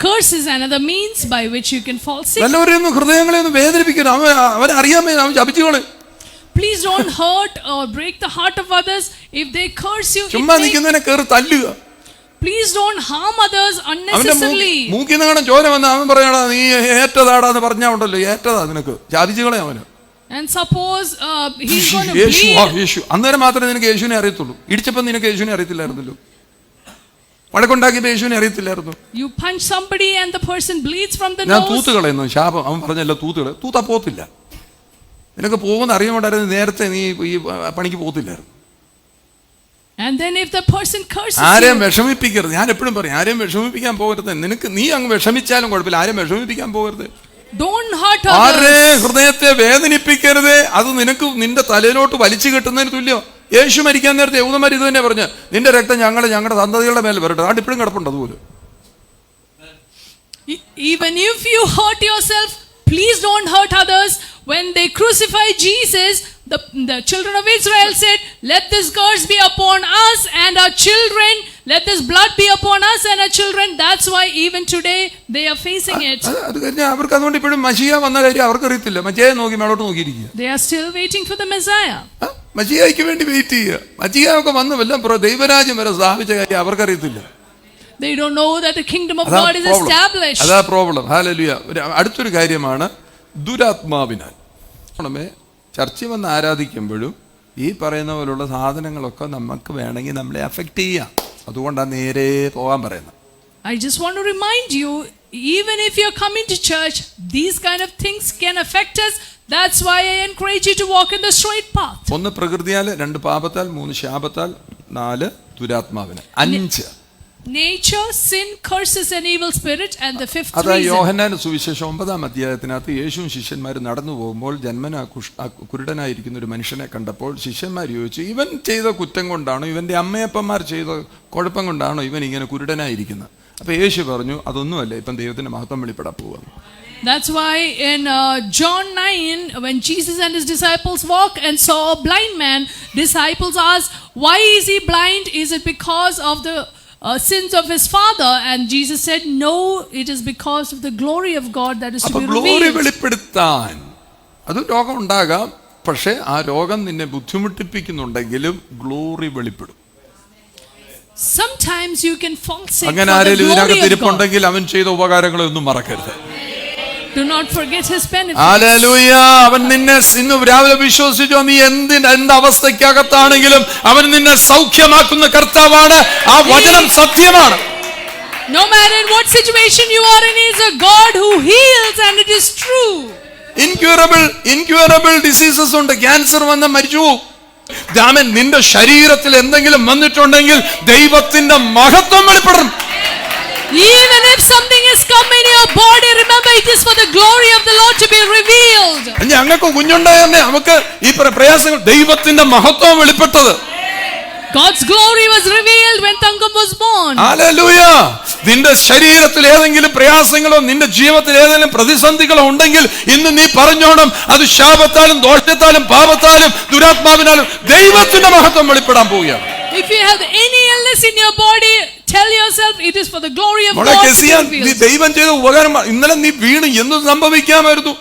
Curse is another means by which you can fall sick. എല്ലാവരെയൊന്നും ഹൃദയങ്ങളെ ഒന്നും വേദനിപ്പിക്കണം. അവനറിയാമേ, അവൻ ജപിച്ചുകളെ. Please don't hurt or break the heart of others. If they curse you, ചുമ്മാ നിൽക്കുന്നതിനെ കയറി തല്ലുക. please don't harm others അവന്റെ unnecessarily. മൂക്കിന്ന് കാണാൻ ചോര വന്ന് അവൻ പറയണ നീ ഏറ്റതാടാന്ന് പറഞ്ഞാ ഉണ്ടല്ലോ, ഏറ്റതാ നിനക്ക്, ജാതിച്ചുകളെ അവന്. And suppose he's going to Yeshu bleed. യേശു അന്നേരം മാത്രമേ നിനക്ക് യേശുവിനെ അറിയത്തുള്ളൂ. ഇടിച്ചപ്പം നിനക്ക് യേശുവിനെ അറിയത്തില്ലായിരുന്നല്ലോ. വഴക്കുണ്ടാക്കിയപ്പോൾ യേശുവിനെ അറിയത്തില്ലായിരുന്നു. You punch somebody and the person bleeds from the ഞാൻ nose. തൂത്തുകളെന്നു ശാപം. അവൻ പറഞ്ഞല്ലോ തൂത്താ പോത്തില്ല. നിനക്ക് പോകുന്ന അറിയുമ്പോണ്ടായിരുന്നു, നേരത്തെ നീ ഈ പണിക്ക് പോകത്തില്ലായിരുന്നു. And then if the person curses ആരെയും you, വിഷമിപ്പിക്കരുത്. ഞാൻ എപ്പോഴും പറയും, ആരെയും വിഷമിപ്പിക്കാൻ പോകരുത്. നീ അങ്ങ് വിഷമിച്ചാലും കുഴപ്പമില്ല, ആരെയും വിഷമിപ്പിക്കാൻ പോകരുത്. don't hurt ആരെ others. ഹൃദയത്തെ വേദനിപ്പിക്കരുത്. അത് നിനക്ക് നിന്റെ തലയിലോട്ട് വലിച്ചു കെട്ടുന്നതിന് തുല്യം. യേശു മരിക്കാൻ നേരത്തെ യഹൂദന്മാർ ഇത് തന്നെ പറഞ്ഞ്, നിന്റെ രക്തം ഞങ്ങളുടെ സന്തതികളുടെ മേൽ വരട്ടെ. അത് ഇപ്പോഴും കിടപ്പുണ്ട് അതുപോലെ. Even if you hurt yourself, please don't hurt others. When they crucified Jesus, the children of Israel said, let this curse be upon us and our children. Let this blood be upon us and our children. That's why even today they are facing it. അത് കഴിഞ്ഞാൽ അവർക്ക് അതുകൊണ്ട് ഇപ്പോഴും മശിയ വന്ന കാര്യം അവർക്കറിയത്തില്ല. മജിയെ നോക്കി മേളോട്ട് നോക്കിയിരിക്കുക. They are still waiting for the Messiah. മജിയയ്ക്ക് വേണ്ടി wait ചെയ്യുക. മജിയൊക്കെ വന്ന് വല്ലതും ദൈവരാജ്യം വരെ സ്ഥാപിച്ച കാര്യം അവർക്കറിയത്തില്ല. They don't know that the kingdom of God is established. അതാ പ്രോബ്ലം. ഹല്ലേലൂയ. അടുത്തൊരു കാര്യമാണ് ദുരാത്മാവിനാൽ. ചർച്ചിൽ വന്ന് ആരാധിക്കുമ്പോഴും ഈ പറയുന്ന പോലുള്ള സാധനങ്ങളൊക്കെ നമുക്ക് വേണമെങ്കിൽ നമ്മളെ അഫക്റ്റ് ചെയ്യാം. അതുകൊണ്ടാണ് നേരെ പോകാൻ പറയുന്നത്. I just want to remind you, even if you're coming to church, these kind of things can affect us. That's why I encourage you to walk in the straight path. 1 പ്രകൃതിയാൽ, 2 പാപത്താൽ, 3 ശാപത്താൽ, 4 ദുരാത്മാവിന്, 5 nature, sin, curses and evil spirit, and the 5th അതാ reason. യോഹന്നാന്റെ സുവിശേഷം 9-ാം അധ്യായത്തിനകത്ത് യേശുവും ശിഷ്യന്മാരും നടന്നു പോകുമ്പോൾ ജന്മനാ കുരുടനായിരിക്കുന്ന ഒരു മനുഷ്യനെ കണ്ടപ്പോൾ ശിഷ്യന്മാർ ചോദിച്ചു, ഇവൻ ചെയ്ത കുറ്റം കൊണ്ടാണോ, ഇവന്റെ അമ്മയപ്പന്മാർ ചെയ്ത കുഴപ്പം കൊണ്ടാണോ ഇവൻ ഇങ്ങനെ കുരുടനായിരിക്കുന്നത്? അപ്പൊ യേശു പറഞ്ഞു, അതൊന്നുമല്ല, ഇപ്പം ദൈവത്തിന്റെ മഹത്വം വെളിപ്പെടാൻ പോവുക. That's why in John 9, when Jesus and his disciples walked and saw a blind man, disciples asked, why is he blind? Is it because of the sins of his father? And Jesus said, no, it is because of the glory of God that is to be glory revealed. വെളിപ്പെടുത്താൻ അത് രോഗം ഉണ്ടാകാം, പക്ഷെ ആ രോഗം നിന്നെ ബുദ്ധിമുട്ടിപ്പിക്കുന്നുണ്ടെങ്കിലും glory വെളിപ്പെടും. Sometimes you can forsake അങ്ങനെ for the ആരെങ്കിലും glory ഇതിനകത്ത് of God. ഇരിപ്പുണ്ടെങ്കിൽ അവൻ ചെയ്ത ഉപകാരങ്ങളെ ഒന്നും മറക്കരുത്. Do not forget his benefits. Hallelujah. അവൻ നിന്നെ ഇന്ന് രാവിലെ വിശ്വസിച്ചോ, നീ എന്ത് അവസ്ഥയ്ക്കകത്താണെങ്കിലും അവൻ നിന്നെ സൗഖ്യമാക്കുന്ന കർത്താവാണ്. ആ വചനം സത്യമാണ്. No matter in what situation you are in, he is a God who heals, and it is true. Incurable diseases ഉണ്ട്. ക്യാൻസർ വന്ന് മരിച്ചു പോകും. നിന്റെ ശരീരത്തിൽ എന്തെങ്കിലും വന്നിട്ടുണ്ടെങ്കിൽ ദൈവത്തിന്റെ മഹത്വം വെളിപ്പെടണം. Even if something has come in your body, remember it is for the glory of the Lord to be revealed. ഞങ്ങൾക്ക് കുഞ്ഞുണ്ടായ നമുക്ക് ഈ പ്രയാസങ്ങൾ ദൈവത്തിന്റെ മഹത്വം വെളിപ്പെട്ടത്. God's glory was revealed when Tangam was born. Hallelujah. നിന്റെ ശരീരത്തിൽ ഏതെങ്കിലും പ്രയാസങ്ങളോ നിന്റെ ജീവിതത്തിൽ ഏതെങ്കിലും പ്രതിസന്ധികളോ ഉണ്ടെങ്കിൽ ഇന്ന് നീ പറഞ്ഞോണം, അത് ശാപത്താലും ദോഷത്താലും പാപത്താലും ദുരാത്മാവിനാലും ദൈവത്തിന്റെ മഹത്വം വെളിപ്പെടാൻ പോവുകയാണ്. If you have any illness in your body, tell yourself it is for the glory of God. ദൈവം ചെയ്ത ഉപകാരം. ഇന്നലെ നീ വീണ് എന്ത് സംഭവിക്കാമായിരുന്നു?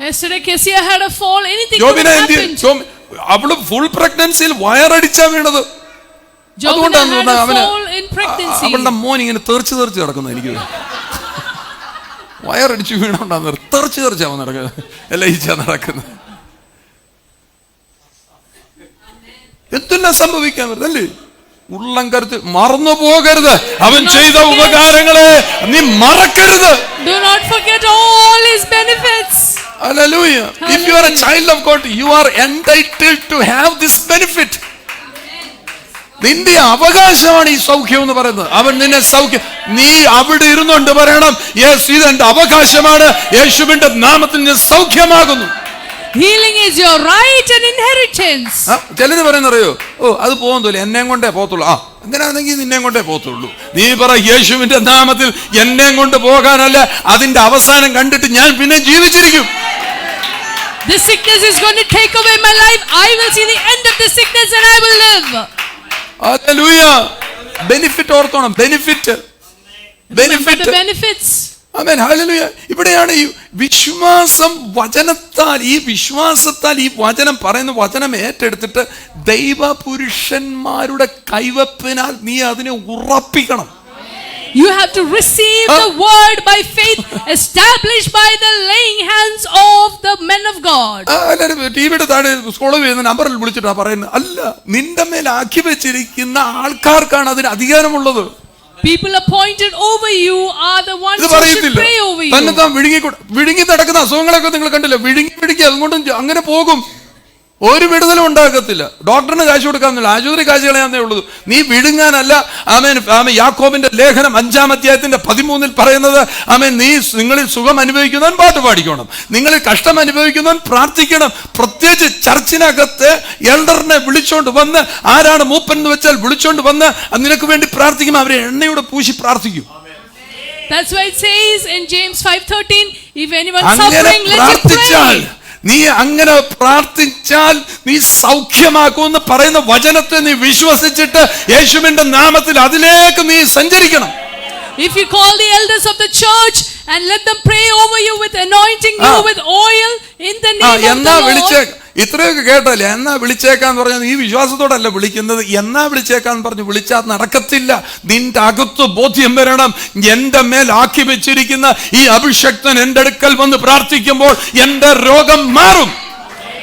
Yesterday Kesia had a fall. Anything could have happened. അവള് ഫുൾ പ്രഗ്നൻസിയിൽ വയറടിച്ചാ വീണത്. അതുകൊണ്ടാണ് അവളുടെ മോൻ ഇങ്ങനെ തെറിച്ച് നടക്കുന്നത്. എനിക്ക് വയറടിച്ച് വീണോണ്ടാന്ന് തെറിച്ചാ നടക്കുന്നത്, എല്ലാം നടക്കുന്നത്. എന്തെല്ലാം സംഭവിക്കാൻ പറ്റല്ലേ? ഉള്ളം കരുത്ത് മറന്നു പോകരുത്. അവൻ ചെയ്ത ഉപകാരങ്ങളെ നീ മറക്കരുത്. Do not forget all his benefits. Hallelujah. If you are a child of God, you are entitled to have this benefit. നിന്റെ അവകാശമാണ് ഈ സൗഖ്യം എന്ന് പറയുന്നത്. അവൻ നിന്നെ സൗഖ്യം, നീ അവിടെ ഇരുന്നുകൊണ്ട് പറയണം, യേശു ഇതെന്റെ അവകാശമാണ്, യേശുവിന്റെ നാമത്തിൽ ഞാൻ സൗഖ്യമാകുന്നു. Healing is your right and inheritance. ചിലര് പറയുന്നറിയോ, അത് പോകുന്നില്ല, എന്നെ കൊണ്ടേ പോകത്തുള്ളൂ. അങ്ങനെയാണെങ്കിൽ നിന്നെ കൊണ്ടേ പോകത്തുള്ളൂ. നീ പറ, യേശുവിന്റെ നാമത്തിൽ എന്നെ കൊണ്ട് പോകാനല്ല, അതിന്റെ അവസാനം കണ്ടിട്ട് ഞാൻ പിന്നെ ജീവിച്ചിരിക്കും. This sickness is going to take away my life. I will see the end of this sickness and I will live. Hallelujah. Benefit ഓർത്തോണം. benefits. ആമേൻ. ഹല്ലേലൂയ. ഇവിടെയാണ് ഈ വിശ്വാസം വചനത്താൽ, ഈ വിശ്വാസത്താൽ ഈ വചനം പറയുന്ന വചനം ഏറ്റെടുത്തിട്ട് ദൈവപുരുഷന്മാരുടെ കൈവപ്പിനാൽ നീ അതിനെ ഉറപ്പിക്കണം. You have to receive the word by faith, established by the laying hands of the men of God. ടിവിയുടെ താഴെ സ്ക്രോൾ ചെയ്യുന്ന നമ്പറിൽ വിളിച്ചിട്ടാ പറയുന്നത്, അല്ല, നിന്റെ മേൽ ആക്കി വെച്ചിരിക്കുന്ന ആൾക്കാർക്കാണ് അതിന് അധികാരമുള്ളത്. People appointed over you are the ones who should pray over you. തന്നെ വിഴുങ്ങി നടക്കുന്ന അസുഖങ്ങളൊക്കെ നിങ്ങൾ കണ്ടില്ല. വിഴുങ്ങി അതുകൊണ്ട് അങ്ങനെ പോകും. ഒരു വിടുതലും ഉണ്ടാകത്തില്ല. ഡോക്ടറിന് കാശ് കൊടുക്കാന്നില്ല, ആശുപത്രി കാശ് കളയാന്നേ ഉള്ളൂ. നീ വിഴുങ്ങാനല്ല. ആമേൻ. യാക്കോബിന്റെ ലേഖനം 5-ാം അധ്യായത്തിന്റെ 13 പറയുന്നത്, ആമേൻ, നിങ്ങളിൽ സുഖം അനുഭവിക്കുന്നവൻ പാട്ട് പാടിക്കണം, നിങ്ങളിൽ കഷ്ടം അനുഭവിക്കുന്നവൻ പ്രാർത്ഥിക്കണം. പ്രത്യേകിച്ച് ചർച്ചിനകത്ത് എൽഡറിനെ വിളിച്ചോണ്ട് വന്ന്, ആരാണ് മൂപ്പൻ എന്ന് വെച്ചാൽ വിളിച്ചോണ്ട് വന്ന് നിനക്ക് വേണ്ടി പ്രാർത്ഥിക്കും. അവരെ എണ്ണയോടെ പൂശി പ്രാർത്ഥിക്കും. That's why it says in James 5:13, if anyone suffering, let him pray. നീ അങ്ങനെ പ്രാർത്ഥിച്ചാൽ നീ സൗഖ്യമാക്കുമെന്ന് പറയുന്ന വചനത്തെ നീ വിശ്വസിച്ചിട്ട് യേശുവിന്റെ നാമത്തിൽ അതിലേക്ക് നീ സഞ്ചരിക്കണം. If you call the elders of the church and let them pray over you with anointing you with oil in the name of the Lord. ഇത്രയൊക്കെ കേട്ടല്ലേ, എന്നാ വിളിച്ചേക്കാന്ന് പറഞ്ഞാൽ ഈ വിശ്വാസത്തോടല്ല വിളിക്കുന്നത്. എന്നാ വിളിച്ചേക്കാന്ന് പറഞ്ഞു വിളിച്ചാൽ നടക്കത്തില്ല. നിന്റെ അകത്ത് ബോധ്യം വരണം, എന്റെ മേൽ ആക്കി വെച്ചിരിക്കുന്ന ഈ അഭിഷക്തൻ എന്റെ അടുക്കൽ വന്ന് പ്രാർത്ഥിക്കുമ്പോൾ എന്റെ രോഗം മാറും.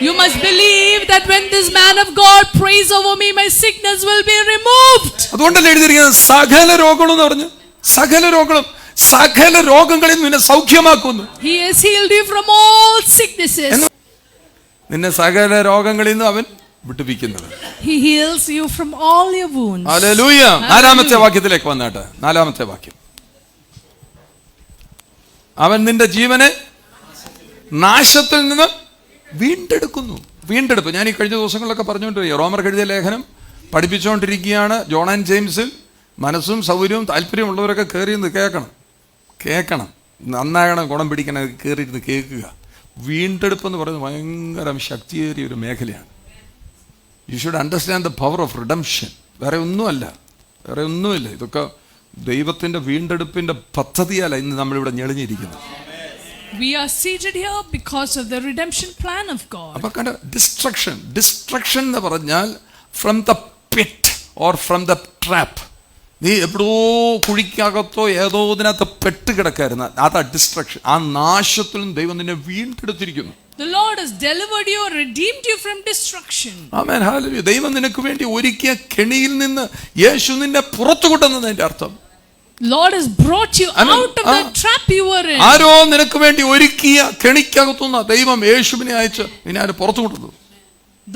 You must believe that when this man of God prays over me, my sickness will be removed. അതുകൊണ്ടല്ലേ എഴുതിയിരിക്കുന്നത് സകല രോഗങ്ങളും എന്ന് പറഞ്ഞു. സകല രോഗങ്ങളിൽ നിന്നെ സൗഖ്യമാക്കുന്നു. He has healed you from all sicknesses. നിന്നെ സകല രോഗങ്ങളിൽ നിന്ന് അവൻ വിട്ടുപിക്കുന്നത്. He heals you from all your wounds. Hallelujah. 4-ാമത്തെ വാക്യത്തിലേക്ക് വന്നാട്ടെ. 4-ാമത്തെ വാക്യം. അവൻ നിന്റെ ജീവനെ നാശത്തിൽ നിന്ന് വീണ്ടെടുക്കുന്നു. വീണ്ടെടുപ്പ് ഞാൻ ഈ കഴിഞ്ഞ ദിവസങ്ങളിലൊക്കെ പറഞ്ഞുകൊണ്ടിരിക്കുക. റോമർ എഴുതിയ ലേഖനം പഠിപ്പിച്ചുകൊണ്ടിരിക്കുകയാണ്. ജോൺ ആൻഡ് ജെയിംസിൽ മനസ്സും സൗകര്യവും താല്പര്യമുള്ളവരൊക്കെ കയറി നിന്ന് കേൾക്കണം. നന്നാകണം, ഗുണം പിടിക്കണം, കയറിയിരുന്ന് കേൾക്കുക. വീണ്ടെടുപ്പ് എന്ന് പറയുന്നത് ഭയങ്കര ശക്തിയേറിയ ഒരു മേഖലയാണ്. You should understand the power of redemption. വേറെ ഒന്നുമില്ല. ഇതൊക്കെ ദൈവത്തിൻ്റെ വീണ്ടെടുപ്പിൻ്റെ പദ്ധതിയല്ല ഇന്ന് നമ്മളിവിടെ ഞെളിഞ്ഞിരിക്കുന്നത്. We are seated here because of the redemption plan of God. അപ്പോൾ കണ്ട ഡിസ്ട്രക്ഷൻ എന്ന് പറഞ്ഞാൽ from the pit or from the trap. നീ എവിടോ കുഴിക്കകത്തോ ഏതോ ഇതിനകത്ത് പെട്ട് കിടക്കായിരുന്നു, അതാ ഡിസ്ട്രക്ഷൻ. ആ നാശത്തിൽ നിന്ന് ദൈവം നിന്നെ വീണ്ടെടുത്തിരിക്കുന്നു. The Lord has delivered you, redeemed you from destruction. Amen, hallelujah. ദൈവം നിനക്ക് വേണ്ടി ഒരുക്കിയ കെണിയിൽ നിന്ന് യേശു നിന്നെ പുറത്തു കൊണ്ടുവന്നതിന്റെ അർത്ഥം, Lord has brought you out of the trap you were in. ആരോ നിനക്ക് വേണ്ടി ഒരുക്കിയ കെണിക്കകത്തുനിന്ന് ദൈവം യേശുവിനെ അയച്ച് നിന്നെ ആര് പുറത്തു കൊണ്ടുവന്നു.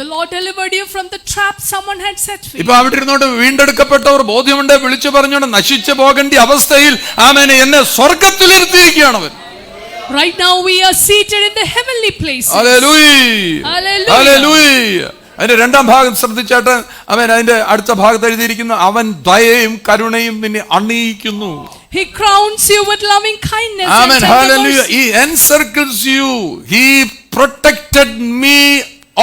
The Lord delivered you from the trap someone had set for you. ഇപ്പൊ അവിടെ ഇരുന്നോണ്ട് വീണ്ടെടുക്കപ്പെട്ടവർ ബോധ്യമുണ്ട് വിളിച്ചു പറഞ്ഞോണ്ട് നശിച്ചു പോകേണ്ട അവസ്ഥയിൽ ആമേനെ എന്നെ സ്വർഗ്ഗത്തിലിരുത്തിയിരിക്കുകയാണ് അവൻ. Right now we are seated in the heavenly places. Hallelujah, hallelujah. അതിന്റെ രണ്ടാം ഭാഗം ശ്രദ്ധിച്ചാട്ട് അവൻ അതിന്റെ അടുത്ത ഭാഗത്ത് എഴുതിയിരിക്കുന്നു, അവൻ ദയയും കരുണയും നിന്നെ അണിയിക്കുന്നു. He crowns you with loving kindness. Amen, and hallelujah. He encircles you. He protected me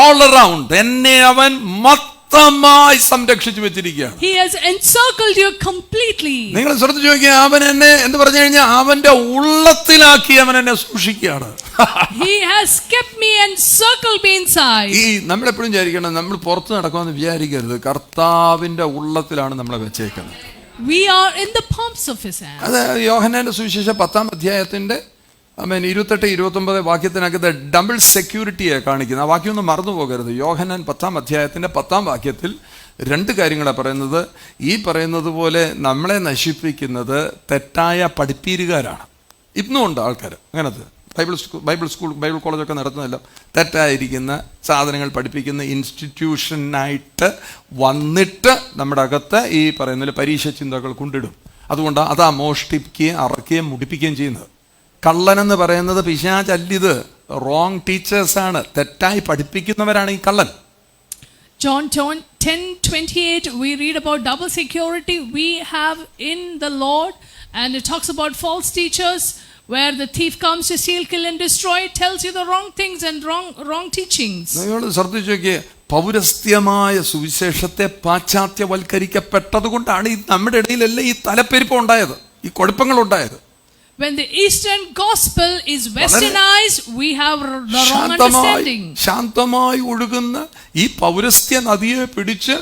all around. എന്നെ അവൻ മൊത്തമായി സംരക്ഷിച്ചു വെച്ചിരിക്കുകയാണ്. He has encircled you completely. നിങ്ങൾ ശ്രദ്ധിച്ചു നോക്കിയാൽ അവൻ എന്നെ എന്ന് പറഞ്ഞു കഴിഞ്ഞാൽ അവന്റെ ഉള്ളത്തിലാക്കി അവൻ എന്നെ സൂക്ഷിക്കുകയാണ്. He has kept me and circled me inside. ഈ നമ്മളെപ്പോഴും വിചാരിക്കണം, നമ്മൾ പുറത്ത് നടക്കുമെന്ന് വിചാരിക്കരുത്, കർത്താവിന്റെ ഉള്ളത്തിലാണ് നമ്മളെ വെച്ചേക്കുന്നത്. We are in the palms of his hand. അത് യോഹന്നാന്റെ സുവിശേഷം 10-ാം അധ്യായത്തിന്റെ 28-29 വാക്യത്തിനകത്ത് ഡബിൾ സെക്യൂരിറ്റിയെ കാണിക്കുന്നത്. ആ വാക്യം ഒന്നും മറന്നു പോകരുത്. യോഹന്നാൻ 10-ാം അധ്യായത്തിന്റെ 10-ാം വാക്യത്തിൽ രണ്ട് കാര്യങ്ങളാണ് പറയുന്നത്. ഈ പറയുന്നത് പോലെ നമ്മളെ നശിപ്പിക്കുന്നത് തെറ്റായ പഠിപ്പീരുകാരാണ്. ഇന്നും ഉണ്ട് ആൾക്കാർ അങ്ങനത്തെ. ബൈബിൾ സ്കൂൾ ബൈബിൾ കോളേജൊക്കെ നടത്തുന്നില്ല, തെറ്റായിരിക്കുന്ന സാധനങ്ങൾ പഠിപ്പിക്കുന്ന ഇൻസ്റ്റിറ്റ്യൂഷനായിട്ട് വന്നിട്ട് നമ്മുടെ അകത്ത് ഈ പറയുന്ന പരീക്ഷ ചിന്തകൾ കൊണ്ടിടും. അതുകൊണ്ട് അതാ മോഷ്ടിക്കുകയും അറക്കുകയും മുടിപ്പിക്കുകയും ചെയ്യുന്നത്. കള്ളനെന്ന് പറയുന്നത് പിശാചല്ലിത്, റോങ് ടീച്ചേഴ്സാണ്, തെറ്റായി പഠിപ്പിക്കുന്നവരാണ് ഈ കള്ളൻ. John 10:28 we read about double security we have in the Lord, and it talks about false teachers where the thief comes to steal, kill and destroy. It tells you the wrong things and wrong teachings. നിങ്ങൾ ശ്രദ്ധിച്ചു നോക്കിയേ, പൗരസ്ത്യമായ സുവിശേഷത്തെ പാശ്ചാത്യവൽക്കരിക്കപ്പെട്ടത് കൊണ്ടാണ് ഈ നമ്മുടെ ഇടയിലല്ലേ ഈ തലപ്പെരിപ്പം ഉണ്ടായത്, ഈ കുഴപ്പങ്ങൾ ഉണ്ടായത്. When the Eastern gospel is westernized, we have the wrong understanding. ശാന്തമായി ഒഴുകുന്ന ഈ പൗരസ്ത്യ നദിയെ പിടിച്ച്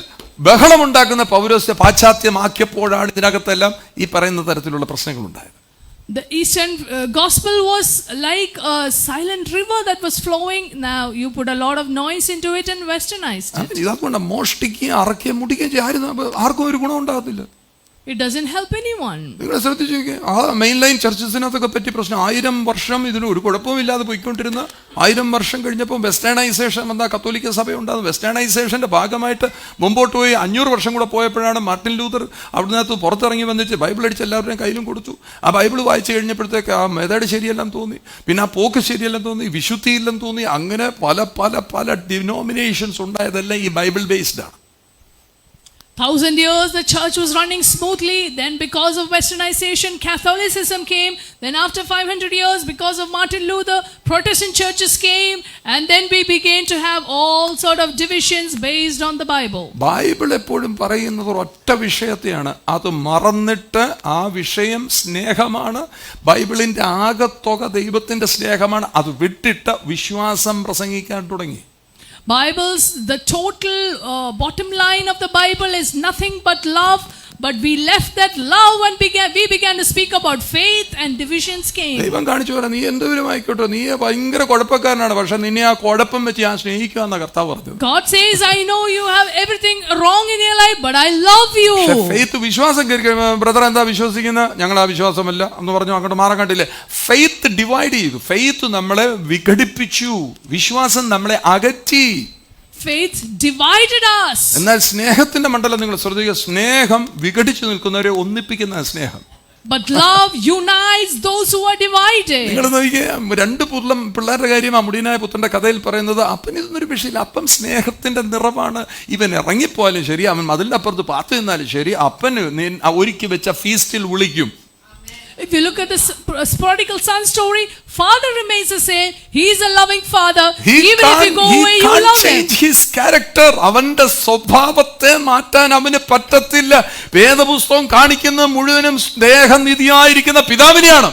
ബഹളമുണ്ടാക്കുന്ന പൗരസ്ത്യ പാശ്ചാത്യമാക്കിയപ്പോഴാണ് ഇതിനകത്തെല്ലാം ഈ പറയുന്ന തരത്തിലുള്ള പ്രശ്നങ്ങൾ ഉണ്ടായത്. The Eastern gospel was like a silent river that was flowing. Now you put a lot of noise into it and westernized it. ഇതുകൊണ്ട് മോഷ്ടിക്കുകയും അറക്കുകയും മുടിക്കുകയും ആർക്കും ഒരു ഗുണം ഉണ്ടാകത്തില്ല. It doesn't help anyone. നിങ്ങൾ ശ്രദ്ധിച്ചു നോക്കിയാൽ ആ മെയിൻ ലൈൻ ചർച്ചസിനകത്തൊക്കെ പറ്റി പ്രശ്നം 1000 വർഷം ഇതിന് ഒരു കുഴപ്പമില്ലാതെ പോയിക്കൊണ്ടിരുന്ന 1000 വർഷം കഴിഞ്ഞപ്പോൾ വെസ്റ്റേണൈസേഷൻ വന്ന കത്തോലിക്ക സഭ ഉണ്ടാകും. വെസ്റ്റേണൈസേഷന്റെ ഭാഗമായിട്ട് മുമ്പോട്ട് പോയി 500 വർഷം കൂടെ പോയപ്പോഴാണ് മാർട്ടിൻ ലൂതർ അവിടുന്ന് പുറത്തിറങ്ങി വന്നിട്ട് ബൈബിൾ അടിച്ച് എല്ലാവരുടെയും കയ്യിലും കൊടുത്തു. ആ ബൈബിൾ വായിച്ചു കഴിഞ്ഞപ്പോഴത്തേക്ക് ആ മെത്തേഡ് ശരിയെല്ലാം തോന്നി, പിന്നെ ആ പോക്ക് ശരിയെല്ലാം തോന്നി, വിശുദ്ധിയില്ലെന്ന് തോന്നി. അങ്ങനെ പല പല പല ഡിനോമിനേഷൻസ് ഉണ്ടായതെല്ലാം ഈ ബൈബിൾ ബേസ്ഡ് ആണ്. 1000 years the church was running smoothly. Then because of westernization, Catholicism came. Then after 500 years, because of Martin Luther, Protestant churches came. And then we began to have all sort of divisions based on the Bible. Bible എപ്പോഴും പറയുന്നത് ഒറ്റ വിഷയത്തെയാണ്, അത് മറന്നിട്ട് ആ വിഷയം സ്നേഹമാണ്, ബൈബിളിന്റെ ആകത്തുക ദൈവത്തിന്റെ സ്നേഹമാണ്, അത് വിട്ടിട്ട് വിശ്വാസം പ്രസംഗിക്കാൻ തുടങ്ങി. Bibles, the total bottom line of the Bible is nothing but love, but we left that love and we began to speak about faith and divisions came. ദൈവം കാണിച്ചു പറയാം, നീ എന്തുവരുമായിക്കോട്ടെ, നീ ഭയങ്കര കുഴപ്പക്കാരനാണ്, പക്ഷെ നിന്നെ ആ കുഴപ്പം വെച്ച് ഞാൻ സ്നേഹിക്കാന്ന കർത്താവ് പറഞ്ഞു. God says, I know you have everything wrong in your life, but I love you. Faith വിശ്വാസം കയറി, ബ്രദർ എന്താ വിശ്വസിക്കുന്നത്, ഞങ്ങൾ ആ വിശ്വാസമല്ല എന്ന് പറഞ്ഞു അങ്ങോട്ട് മാറാൻ കണ്ടില്ലേ. ഫെയ്ത്ത് ഡിവൈഡ് ചെയ്തു, ഫെയ്ത്ത് നമ്മളെ വിഘടിപ്പിച്ചു, വിശ്വാസം നമ്മളെ അകറ്റി. Faith divided us. എന്നാൽ സ്നേഹത്തിന്റെ മണ്ഡലം നിങ്ങൾ ശ്രദ്ധിക്കുക, സ്നേഹം വിഘടിച്ചു നിൽക്കുന്നവരെ ഒന്നിപ്പിക്കുന്ന സ്നേഹം. But love unites those who are divided. നിങ്ങൾ നോക്കിയേ, 2 പിള്ളേരുടെ കാര്യം ആ മുടിയനായ പുത്രന്റെ കഥയിൽ പറയുന്നത്, അപ്പൻ ഇതൊന്നൊരു വിഷയമില്ല, അപ്പം സ്നേഹത്തിന്റെ നിറവാണ്. ഇവൻ ഇറങ്ങിപ്പോയാലും ശരി, അവൻ മതിലിന്റെ അപ്പുറത്ത് പാത്തു നിന്നാലും ശരി, അപ്പന് ഒരുക്കി വെച്ച ഫീസ്റ്റിൽ വിളിക്കും. If you look at the prodigal son story, father remains the same. He is a loving father. Even if you go away, you love him. His character, അവന്റെ സ്വഭാവത്തെ മാറ്റാൻ അവന് പറ്റത്തില്ല. വേദപുസ്തകം കാണിക്കുന്ന മുഴുവനും സ്നേഹനിധിയായിരിക്കുന്ന പിതാവിനെയാണ്.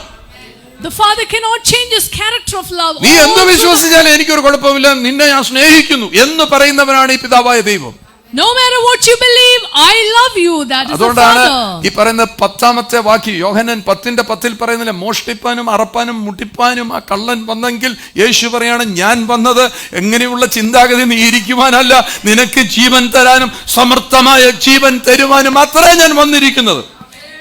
The father cannot change his character of love. നീ എന്ത് വിശ്വസിച്ചാലും എനിക്കൊരു കുഴപ്പമില്ല, നിന്നെ ഞാൻ സ്നേഹിക്കുന്നു എന്ന് പറയുന്നവനാണ് ഈ പിതാവായ ദൈവം. No matter what you believe, I love you. That is the അതുകൊണ്ടാണ് father. ഈ പറയുന്ന 10ാമത്തെ വാക്യം യോഹന്നാൻ 10:10 പറയുന്നില്ല, മോഷ്ടിപ്പാനും അറപ്പാനും മുട്ടിപ്പാനും ആ കള്ളൻ വന്നെങ്കിൽ യേശു പറയാണ്, ഞാൻ വന്നത് എങ്ങനെയുള്ള ചിന്താഗതി നീ ഇരിക്കുവാനല്ല, നിനക്ക് ജീവൻ തരാനും സമർത്ഥമായ ജീവൻ തരുവാനും മാത്രമേ ഞാൻ വന്നിരിക്കുന്നത്.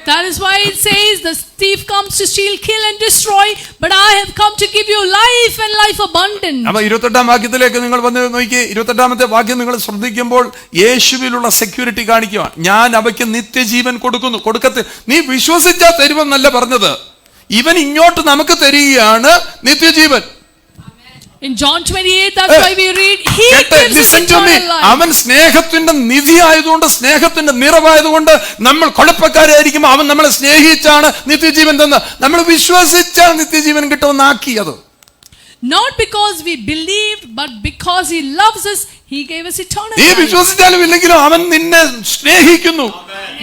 That is why it says the thief comes to steal, kill and destroy, but I have come to give you life and life abundant. അപ്പൊ 28ാം വാക്യത്തിലേക്ക് നിങ്ങൾ വന്ന് നോക്കി. 28ാമത്തെ വാക്യം നിങ്ങൾ ശ്രദ്ധിക്കുമ്പോൾ യേശുവിലുള്ള സെക്യൂരിറ്റി കാണിക്കുക. ഞാൻ അവയ്ക്ക് നിത്യജീവൻ കൊടുക്കുന്നു. കൊടുക്കത്തെ നീ വിശ്വസിച്ചാ തരുമെന്നല്ല പറഞ്ഞത്, ഇവൻ ഇങ്ങോട്ട് നമുക്ക് തരികയാണ് നിത്യജീവൻ. In John 28, that's why we read, He gives us eternal life. അവൻ സ്നേഹത്തിന്റെ നിധി ആയതുകൊണ്ട്, സ്നേഹത്തിന്റെ നിറവായതുകൊണ്ട് നമ്മൾ കുഴപ്പക്കാരായിരിക്കും. അവൻ നമ്മളെ സ്നേഹിച്ചാണ് നിത്യജീവൻ തന്ന. നമ്മൾ വിശ്വസിച്ചാൽ നിത്യജീവൻ കിട്ടുമെന്നാക്കിയത്. Not because we believed, but because He loves us, He gave us eternal നീ life. വിശ്വസിച്ചാലും ഇല്ലെങ്കിലും അവൻ നിന്നെ സ്നേഹിക്കുന്നു.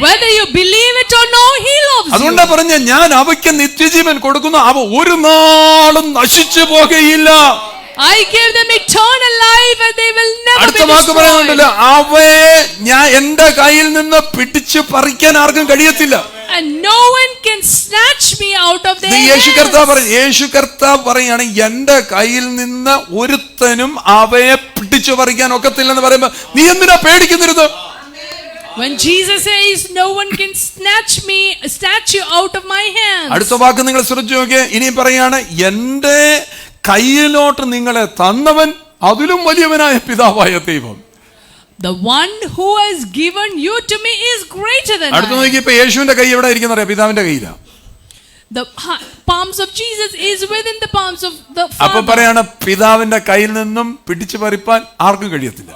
Whether you believe it or no, He loves you. അതുകൊണ്ടാ പറഞ്ഞ ഞാൻ അവയ്ക്ക് നിത്യജീവൻ കൊടുക്കുന്നു, അവ ഒരു നാളും നശിച്ചു പോകുകയില്ല. I give them eternal life and they will never അടുത്ത be വാക്ക് destroyed. പറയുന്നുണ്ടല്ലോ, അവയെ ഞാൻ എന്റെ കയ്യിൽ നിന്ന് പിടിച്ചു പറിക്കാൻ ആർക്കും കഴിയത്തില്ല. And no one can snatch me out of their യേശു കർത്താവ് പറയാണ്, എന്റെ കയ്യിൽ നിന്ന് ഒരുത്തനും അവയെ പിടിച്ചു പറിക്കാൻ ഒക്കത്തില്ലെന്ന് പറയുമ്പോ നീ എന്തിനാ പേടിക്കുന്നിരുന്നത്? When Jesus says no one can snatch you out of my hands. അടുത്ത വാക്ക് നിങ്ങൾ ശ്രദ്ധിച്ചു നോക്കിയേ. ഇനിയും പറയാണ്, എന്റെ കയ്യിലോട്ട് നിങ്ങളെ തന്നവൻ അതിലും വലിയവനായ പിതാവായ ദൈവം. The one who has given you to me is greater than അടുത്ത നോക്കി. ഇപ്പൊ യേശുവിന്റെ കൈ എവിടെ ഇരിക്കുന്ന അറിയാം? പിതാവിന്റെ കയ്യിലാ. The palms of Jesus is within the palms of the അപ്പൊ Father. പറയാണ്, പിതാവിന്റെ കയ്യിൽ നിന്നും പിടിച്ചു പറിപ്പാൻ ആർക്കും കഴിയത്തില്ല.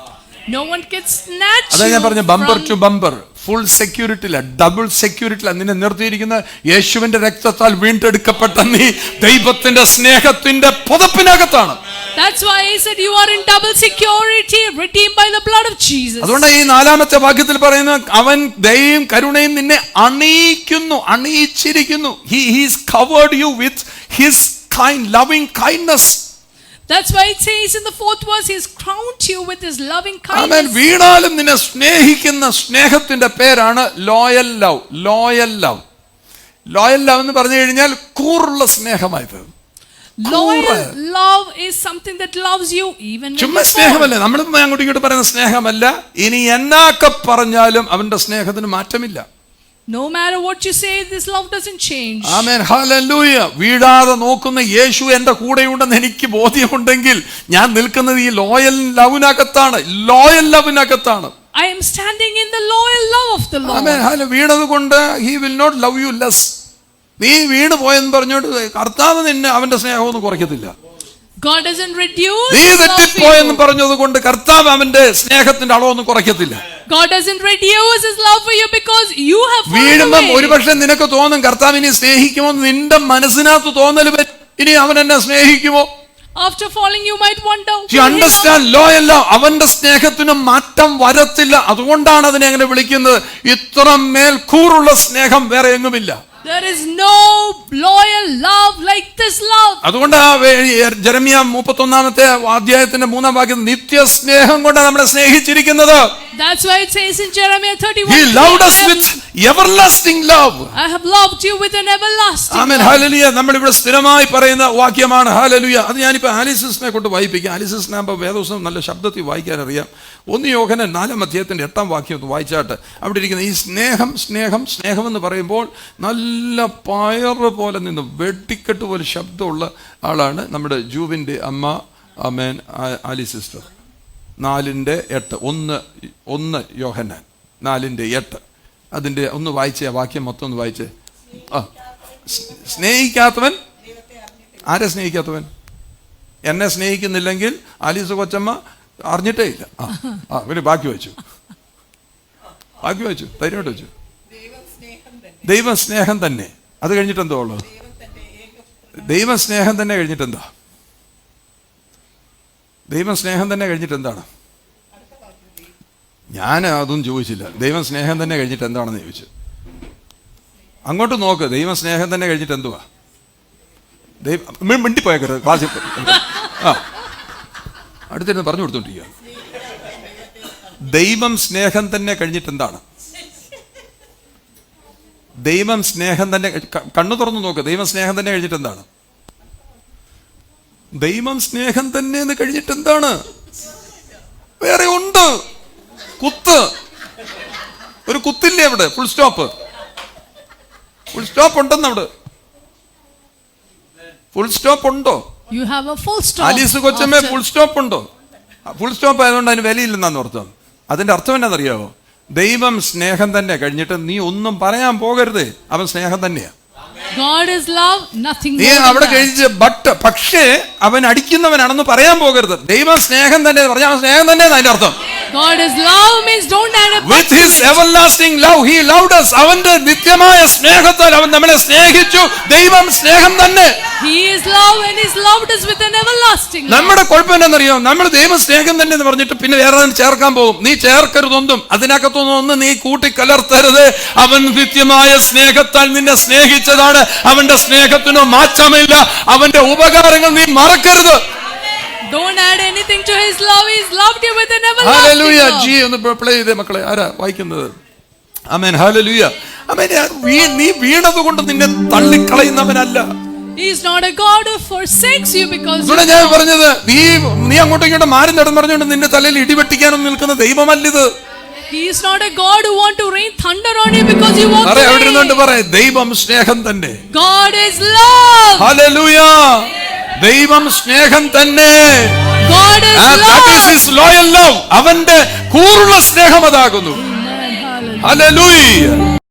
No one can snatch അതാ ഞാൻ പറഞ്ഞ bumper from to bumper, full സെക്യൂരിറ്റിയില്ല, ഡബിൾ സെക്യൂരിറ്റിയില്ല. നിന്നെ നിർത്തിയിരിക്കുന്ന യേശുവിന്റെ രക്തത്താൽ വീണ്ടെടുക്കപ്പെട്ട നീ ദൈവത്തിന്റെ സ്നേഹത്തിന്റെ പുതപ്പിനകത്താണ്. That's why I said you are in double security, redeemed by the blood of Jesus. അതുകൊണ്ട് ഈ 4ാമത്തെ വാക്യത്തിൽ പറയുന്ന അവൻ ദയയും കരുണയും നിന്നെ അണിയിക്കുന്നു, അണിയിച്ചിരിക്കുന്നു. He's covered you with his loving kindness. That's why it says in the 4th verse, He's crowned you with His loving kindness. അവൻ വീണാലും നിന്നെ സ്നേഹിക്കുന്ന സ്നേഹത്തിന്റെ പേരാണ് ലോയൽ ലവ്. ലോയൽ ലവ്, ലോയൽ ലവ് എന്ന് പറഞ്ഞു കഴിഞ്ഞാൽ കൂറുള്ള സ്നേഹമായത്. Loyal love is something that loves you even when ചുമ്മാ you fall. സ്നേഹമല്ല, നമ്മളിപ്പോ അങ്ങോട്ടും ഇങ്ങോട്ട് പറയുന്ന സ്നേഹമല്ല. ഇനി എന്നൊക്കെ പറഞ്ഞാലും അവന്റെ സ്നേഹത്തിന് മാറ്റമില്ല. No matter what you say, this love doesn't change. Amen, hallelujah. വീഴാതെ നോക്കുന്ന യേശു എന്റെ കൂടെയുണ്ടെന്ന് എനിക്ക് ബോധ്യമുണ്ടെങ്കിൽ ഞാൻ നിൽക്കുന്നത് ഈ ലോയൽ ലവിനകത്താണ്. ലോയൽ ലവിനകത്താണ്. I am standing in the loyal love of the Lord. Amen, hallelujah. വീണത് കൊണ്ട് he will not love you less. നീ വീണ് പോയെന്ന് പറഞ്ഞോട്ട് കർത്താവ് നിന്നെ അവന്റെ സ്നേഹമൊന്നും കുറയ്ക്കത്തില്ല. God doesn't reduce നീ His love for തെറ്റിപ്പോയെന്ന് you. പറഞ്ഞത് കൊണ്ട് കർത്താവ് അവന്റെ സ്നേഹത്തിന്റെ അളവൊന്നും കുറയ്ക്കത്തില്ല. God doesn't reduce His love for you because you have fallen വീഴുമ്പം away. ഒരുപക്ഷെ നിനക്ക് തോന്നും കർത്താവ് ഇനി സ്നേഹിക്കുമോ, നിന്റെ മനസ്സിനകത്ത് തോന്നല് ഇനി അവൻ എന്നെ സ്നേഹിക്കുമോ. After falling, you might wonder. You understand, ലോയല്ല, അവന്റെ സ്നേഹത്തിന് മാറ്റം വരത്തില്ല. അതുകൊണ്ടാണ് അതിനെ അങ്ങനെ വിളിക്കുന്നത്. ഇത്ര മേൽക്കൂറുള്ള സ്നേഹം വേറെ എങ്ങുമില്ല. There is no loyal love like this love. അതുകൊണ്ട് ജെറമ്യ 31-ാമത്തെ അധ്യായത്തിന്റെ 3-ാം വാക്യം നിത്യ സ്നേഹം കൊണ്ട് നമ്മളെ സ്നേഹിച്ചിരിക്കുന്നത്. That's why it says in Jeremiah 31, He loved us with everlasting love. I have loved you with an everlasting amen, love. Hallelujah. നമ്മളിവിടെ സ്ഥിരമായി പറയുന്ന വാക്യമാണ്. ഹല്ലേലൂയ. അത് ഞാനിപ്പോൾ ആലിസിസിനെ കൊണ്ട് വായിപ്പിക്കാം. ആലിസിസിനാകുമ്പോൾ വേദവസം നല്ല ശബ്ദത്തിൽ വായിക്കാൻ അറിയാം. 1 യോഹന്നാൻ 4-ാം അധ്യായത്തിന്റെ 8-ാം വാക്യം ഒന്ന് വായിച്ചാട്ട് അവിടെ ഇരിക്കുന്ന ഈ സ്നേഹം സ്നേഹം സ്നേഹം എന്ന് പറയുമ്പോൾ നല്ല പയറ് പോലെ നിന്ന് വെട്ടിക്കെട്ട് പോലെ ശബ്ദമുള്ള ആളാണ് നമ്മുടെ ജൂവിൻ്റെ അമ്മ. ആമേൻ, ആലി സിസ്റ്റർ. 4:8. 1 യോഹന്നാൻ 4:8. അതിൻ്റെ ഒന്ന് വായിച്ചേ, വാക്യം മൊത്തം ഒന്ന് വായിച്ചേ. സ്നേഹിക്കാത്തവൻ ആരെ സ്നേഹിക്കാത്തവൻ? എന്നെ സ്നേഹിക്കുന്നില്ലെങ്കിൽ ആലീസ് കൊച്ചമ്മ അറിഞ്ഞിട്ടേ ഇല്ല. പിന്നെ ബാക്കി വായിച്ചു, ധൈര്യമായിട്ട് വെച്ചു. ദൈവം സ്നേഹം തന്നെ. അത് കഴിഞ്ഞിട്ട് എന്തോ ഉള്ളു? ദൈവസ്നേഹം തന്നെ കഴിഞ്ഞിട്ട് എന്താ? ദൈവസ്നേഹം തന്നെ കഴിഞ്ഞിട്ട് എന്താണ്? ഞാൻ അതും ചോദിച്ചില്ല. ദൈവം സ്നേഹം തന്നെ കഴിഞ്ഞിട്ട് എന്താണെന്ന് ചോദിച്ചു. അങ്ങോട്ട് നോക്ക്. ദൈവം സ്നേഹം തന്നെ കഴിഞ്ഞിട്ട് എന്തുവാ? മിണ്ടിപ്പോയേക്കരുത്. ക്ലാസ്സിൽ അടുത്തിരുന്ന് പറഞ്ഞു കൊടുത്തോണ്ടിരിക്കുക. ദൈവം സ്നേഹം തന്നെ കഴിഞ്ഞിട്ട് എന്താണ്? ദൈവം സ്നേഹം തന്നെ. കണ്ണു തുറന്നു നോക്ക്. ദൈവം സ്നേഹം തന്നെ കഴിഞ്ഞിട്ട് എന്താണ്? ദൈവം സ്നേഹം തന്നെ എന്ന് കഴിഞ്ഞിട്ട് എന്താണ്? വേറെ ഉണ്ട്. കുത്ത്. ഒരു കുത്തില്ലേ അവിടെ? Full stop. ഫുൾ സ്റ്റോപ്പ് ഉണ്ടെന്ന് അവിടെ. ഫുൾ സ്റ്റോപ്പ് ഉണ്ടോ? You have a full stop. Alice കൊച്ചമ്മേ, ഫുൾ സ്റ്റോപ്പ് ഉണ്ടോ? ഫുൾ സ്റ്റോപ്പ് ആയതുകൊണ്ട് അതിന് വിലയില്ലെന്നാന്ന് അർത്ഥം. അതിന്റെ അർത്ഥം എന്നാന്നറിയാവോ? ദൈവം സ്നേഹം തന്നെ കഴിഞ്ഞിട്ട് നീ ഒന്നും പറയാൻ പോകരുത്. അവൻ സ്നേഹം തന്നെയാ. God is love, nothing നീ more than അവിടെ that. കഴിച്ച് പക്ഷേ അവൻ അടിക്കുന്നവനാണെന്ന് പറയാൻ പോകരുത്. ദൈവം സ്നേഹം തന്നെ പറഞ്ഞാൽ അവൻ സ്നേഹം തന്നെ അതിന്റെ അർത്ഥം. God is love means don't add a With his everlasting love he loved us. അവന്റെ നിത്യമായ സ്നേഹത്താൽ അവൻ നമ്മളെ സ്നേഹിച്ചു. ദൈവം സ്നേഹം തന്നെ. He is love and He's loved us with an everlasting love. നമ്മുടെ കുഴപ്പം എന്താണെന്നറിയോ? നമ്മൾ ദൈവം സ്നേഹം തന്നെ എന്ന് പറഞ്ഞിട്ട് പിന്നെ വേറെ ചേർക്കാൻ പോകും. നീ ചേർക്കരുതൊന്നും, അതിനകത്തൊന്നും ഒന്നും നീ കൂട്ടിക്കലർത്തരുത്. അവൻ നിത്യമായ സ്നേഹത്താൽ നിന്നെ സ്നേഹിച്ചതാണ്. അവന്റെ സ്നേഹത്തിനോ മാറ്റമില്ല. അവന്റെ ഉപകാരങ്ങൾ നീ മറക്കരുത്. Don't add anything to His love. He's loved you with an everlasting hallelujah. love. G ഒന്ന് പ്ലേ ചെയ്തേ മക്കളെ. ആരാ വായിക്കുന്നത്? ആമേൻ. ഹല്ലേലൂയ. ആമേൻ. നീ വീണത് കൊണ്ട് നിന്നെ തള്ളിക്കളയുന്നവനല്ല. He is not a God who forsakes you because you ഇവിടെ ഞാൻ പറഞ്ഞത് നീ അങ്ങോട്ടും ഇങ്ങോട്ടും മാറി നടന്നു പറഞ്ഞുകൊണ്ട് നിന്റെ തലയിൽ ഇടിവെട്ടിക്കാനൊന്നും നിൽക്കുന്ന ദൈവമല്ലിത്. He is not a God who want to rain thunder on you because you walk അവിടെ away. ഇരുന്നുകൊണ്ട് പറയ്, ദൈവം സ്നേഹം തന്നെ. God is love. ഹല്ലേലൂയ. ദൈവം സ്നേഹം തന്നെ. God is That is love. his loyal love. അവന്റെ കൂറുള്ള സ്നേഹം അതാകുന്നു. Amen. Hallelujah. ഹല്ലേലൂയ.